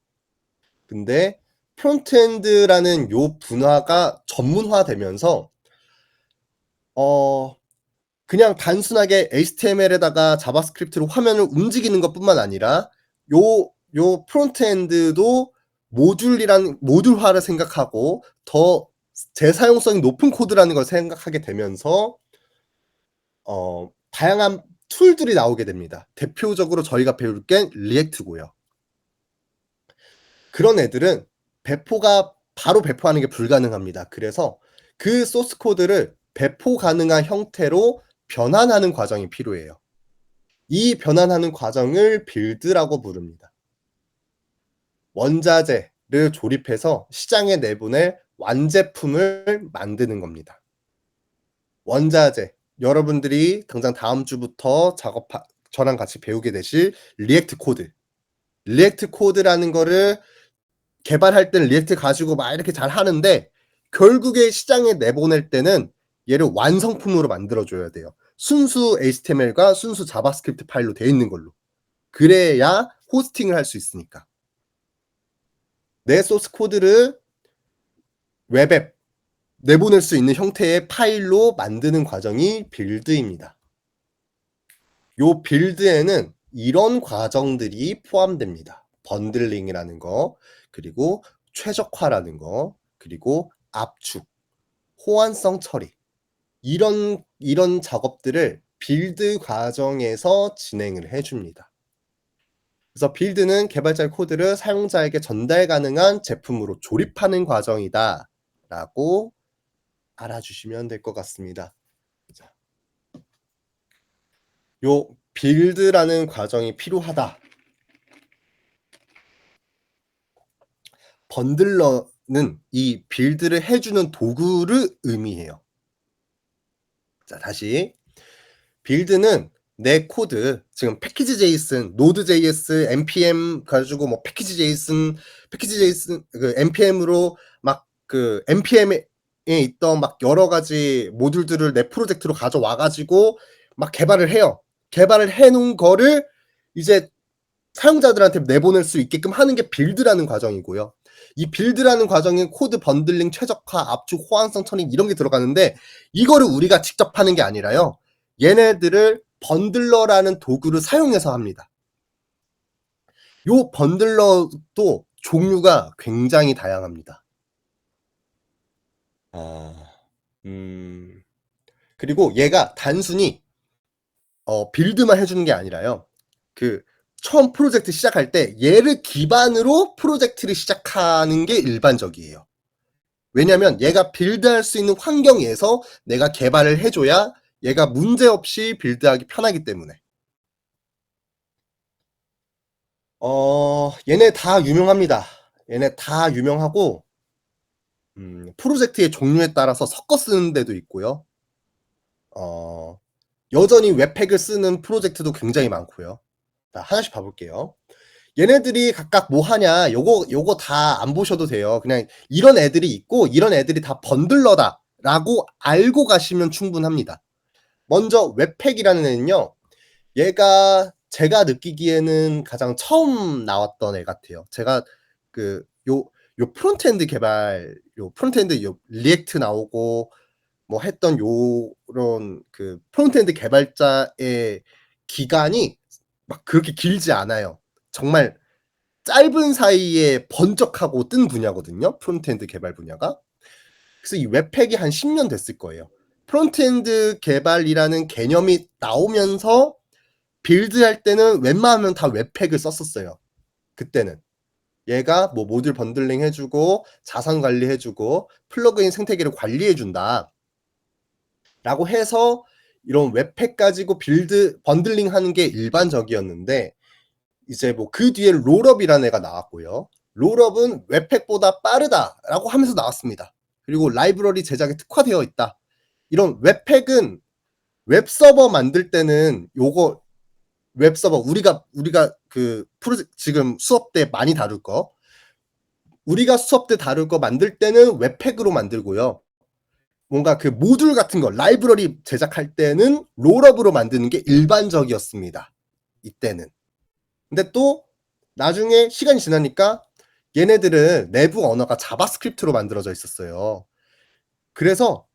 근데 프론트엔드라는 요 분화가 전문화되면서 그냥 단순하게 HTML에다가 자바스크립트로 화면을 움직이는 것뿐만 아니라 요 프론트엔드도 모듈화를 생각하고 더 재사용성이 높은 코드라는 걸 생각하게 되면서 다양한 툴들이 나오게 됩니다. 대표적으로 저희가 배울 게 리액트고요. 그런 애들은 바로 배포하는 게 불가능합니다. 그래서 그 소스 코드를 배포 가능한 형태로 변환하는 과정이 필요해요. 이 변환하는 과정을 빌드라고 부릅니다. 원자재를 조립해서 시장에 내보낼 완제품을 만드는 겁니다. 원자재. 여러분들이 당장 다음 주부터 저랑 같이 배우게 되실 리액트 코드. 리액트 코드라는 거를 개발할 때는 리액트 가지고 막 이렇게 잘 하는데 결국에 시장에 내보낼 때는 얘를 완성품으로 만들어줘야 돼요. 순수 HTML과 순수 자바스크립트 파일로 되어 있는 걸로. 그래야 호스팅을 할 수 있으니까. 내 소스 코드를 웹앱 내보낼 수 있는 형태의 파일로 만드는 과정이 빌드입니다. 요 빌드에는 이런 과정들이 포함됩니다. 번들링이라는 거, 그리고 최적화라는 거, 그리고 압축, 호환성 처리. 이런 작업들을 빌드 과정에서 진행을 해줍니다. 그래서 빌드는 개발자의 코드를 사용자에게 전달 가능한 제품으로 조립하는 과정이다 라고 알아주시면 될 것 같습니다. 자, 요 빌드라는 과정이 필요하다. 번들러는 이 빌드를 해주는 도구를 의미해요. 자, 다시 빌드는 내 코드, 지금 패키지 JSON, 노드 JS, npm 가지고 뭐 패키지 JSON, 그 npm으로 막 그 npm에 있던 막 여러 가지 모듈들을 내 프로젝트로 가져와 가지고 막 개발을 해요. 개발을 해놓은 거를 이제 사용자들한테 내보낼 수 있게끔 하는 게 빌드라는 과정이고요. 이 빌드라는 과정은 코드 번들링, 최적화, 압축, 호환성 처리 이런 게 들어가는데 이거를 우리가 직접 하는 게 아니라요. 얘네들을 번들러라는 도구를 사용해서 합니다. 요 번들러도 종류가 굉장히 다양합니다. 그리고 얘가 단순히 빌드만 해주는 게 아니라요. 그 처음 프로젝트 시작할 때 얘를 기반으로 프로젝트를 시작하는 게 일반적이에요. 왜냐면 얘가 빌드할 수 있는 환경에서 내가 개발을 해줘야 얘가 문제없이 빌드하기 편하기 때문에. 얘네 다 유명합니다. 얘네 다 유명하고 프로젝트의 종류에 따라서 섞어 쓰는 데도 있고요. 여전히 웹팩을 쓰는 프로젝트도 굉장히 많고요. 자, 하나씩 봐볼게요. 얘네들이 각각 뭐 하냐, 요거 다 안 보셔도 돼요. 그냥 이런 애들이 있고, 이런 애들이 다 번들러다 라고 알고 가시면 충분합니다. 먼저 웹팩이라는 애는요, 얘가 제가 느끼기에는 가장 처음 나왔던 애 같아요. 제가 요 프론트엔드 개발, 요 프론트엔드 리액트 나오고, 뭐 했던 요런 그 프론트엔드 개발자의 기간이 막 그렇게 길지 않아요. 정말 짧은 사이에 번쩍하고 뜬 분야거든요. 프론트엔드 개발 분야가. 그래서 이 웹팩이 한 10년 됐을 거예요. 프론트엔드 개발이라는 개념이 나오면서 빌드할 때는 웬만하면 다 웹팩을 썼었어요. 그때는. 얘가 뭐 모듈 번들링 해주고 자산 관리해주고 플러그인 생태계를 관리해준다. 라고 해서 이런 웹팩 가지고 번들링 하는 게 일반적이었는데 이제 뭐 그 뒤에 롤업이라는 애가 나왔고요. 롤업은 웹팩보다 빠르다라고 하면서 나왔습니다. 그리고 라이브러리 제작에 특화되어 있다. 이런 웹팩은 웹서버 만들 때는 요거 웹서버 우리가 그 지금 수업 때 많이 다룰 거 우리가 수업 때 다룰 거 만들 때는 웹팩으로 만들고요. 뭔가 그 모듈 같은 거 라이브러리 제작할 때는 롤업으로 만드는 게 일반적이었습니다. 이때는. 근데 또 나중에 시간이 지나니까 얘네들은 내부 언어가 자바스크립트로 만들어져 있었어요. 그래서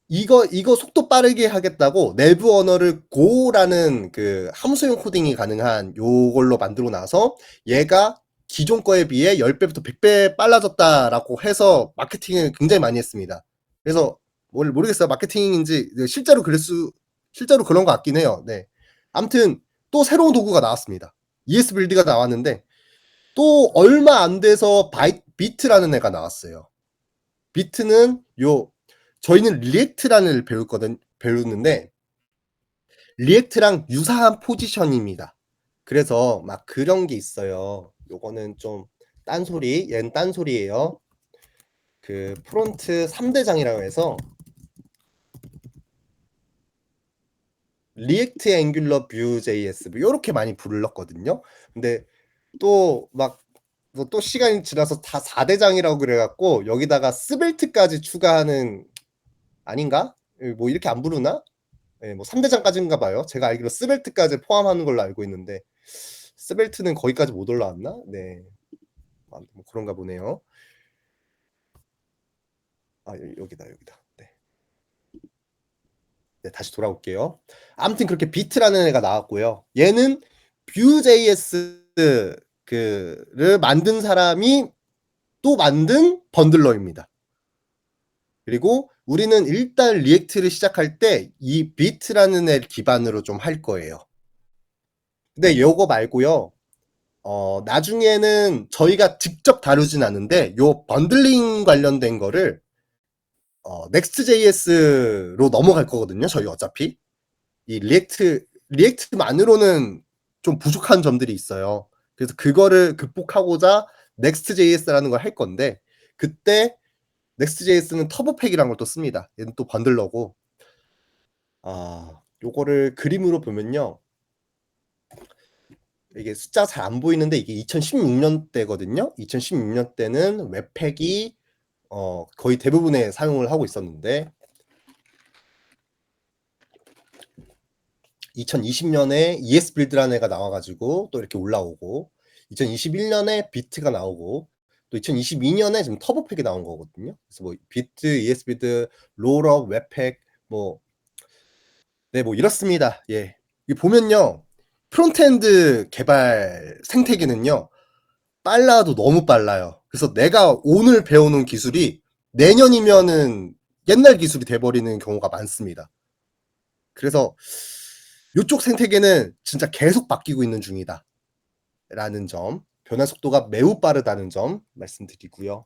이거 속도 빠르게 하겠다고 내부 언어를 Go라는 그 함수형 코딩이 가능한 요걸로 만들고 나서 얘가 기존 거에 비해 10배부터 100배 빨라졌다라고 해서 마케팅을 굉장히 많이 했습니다. 그래서 모르겠어요. 마케팅인지 실제로 그런 것 같긴 해요. 네. 아무튼 또 새로운 도구가 나왔습니다. ES 빌드가 나왔는데 또 얼마 안 돼서 비트라는 애가 나왔어요. 비트는 저희는 리액트라는 애를 배우는데 리액트랑 유사한 포지션입니다. 그래서 막 그런 게 있어요. 요거는 좀 딴소리, 얘는 딴소리예요. 그 프론트 3대장이라고 해서 리액트 앵귤러 뷰 JS 뭐 이렇게 많이 불렀거든요. 근데 또 막 또 시간이 지나서 다 4대장이라고 그래갖고 여기다가 스벨트까지 추가하는 아닌가? 뭐 이렇게 안 부르나? 네, 뭐 3대장까지인가 봐요. 제가 알기로 스벨트까지 포함하는 걸로 알고 있는데 스벨트는 거기까지 못 올라왔나? 네, 뭐 그런가 보네요. 아 여기다. 네. 네, 다시 돌아올게요. 아무튼 그렇게 비트라는 애가 나왔고요. 얘는 Vue.js 그를 만든 사람이 또 만든 번들러입니다. 그리고 우리는 일단 리액트를 시작할 때 이 비트라는 애 기반으로 좀 할 거예요. 근데 요거 말고요. 나중에는 저희가 직접 다루진 않는데 요 번들링 관련된 거를 Next.js로 넘어갈 거거든요. 저희 어차피 이 리액트만으로는 좀 부족한 점들이 있어요. 그래서 그거를 극복하고자 Next.js라는 걸 할 건데 그때 Next.js는 터보팩이라는 걸 또 씁니다. 얘는 또 번들러고 요거를 그림으로 보면요. 이게 숫자 잘 안 보이는데 이게 2016년 때거든요. 2016년 때는 웹팩이 거의 대부분의 사용을 하고 있었는데 2020년에 ESBuild라는 애가 나와가지고 또 이렇게 올라오고 2021년에 비트가 나오고 또 2022년에 지금 터보팩이 나온 거거든요. 그래서 뭐 비트, ESBuild, 롤업, 웹팩 뭐 이렇습니다. 예. 이 보면요. 프론트엔드 개발 생태계는요. 빨라도 너무 빨라요. 그래서 내가 오늘 배워놓은 기술이 내년이면은 옛날 기술이 돼버리는 경우가 많습니다. 그래서 이쪽 생태계는 진짜 계속 바뀌고 있는 중이다. 라는 점, 변화 속도가 매우 빠르다는 점 말씀드리고요.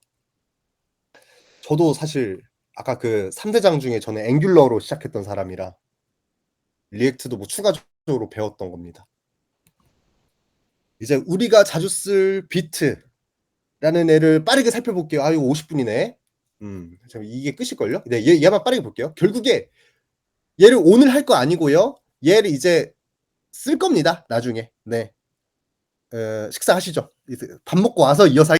저도 사실 아까 그 3대장 중에 저는 앵귤러로 시작했던 사람이라 리액트도 뭐 추가적으로 배웠던 겁니다. 이제 우리가 자주 쓸 비트라는 애를 빠르게 살펴볼게요. 이거 50분이네. 이게 끝일걸요? 네, 얘만 빠르게 볼게요. 결국에 얘를 오늘 할 거 아니고요. 얘를 이제 쓸 겁니다. 나중에. 네. 식사하시죠. 밥 먹고 와서 이어서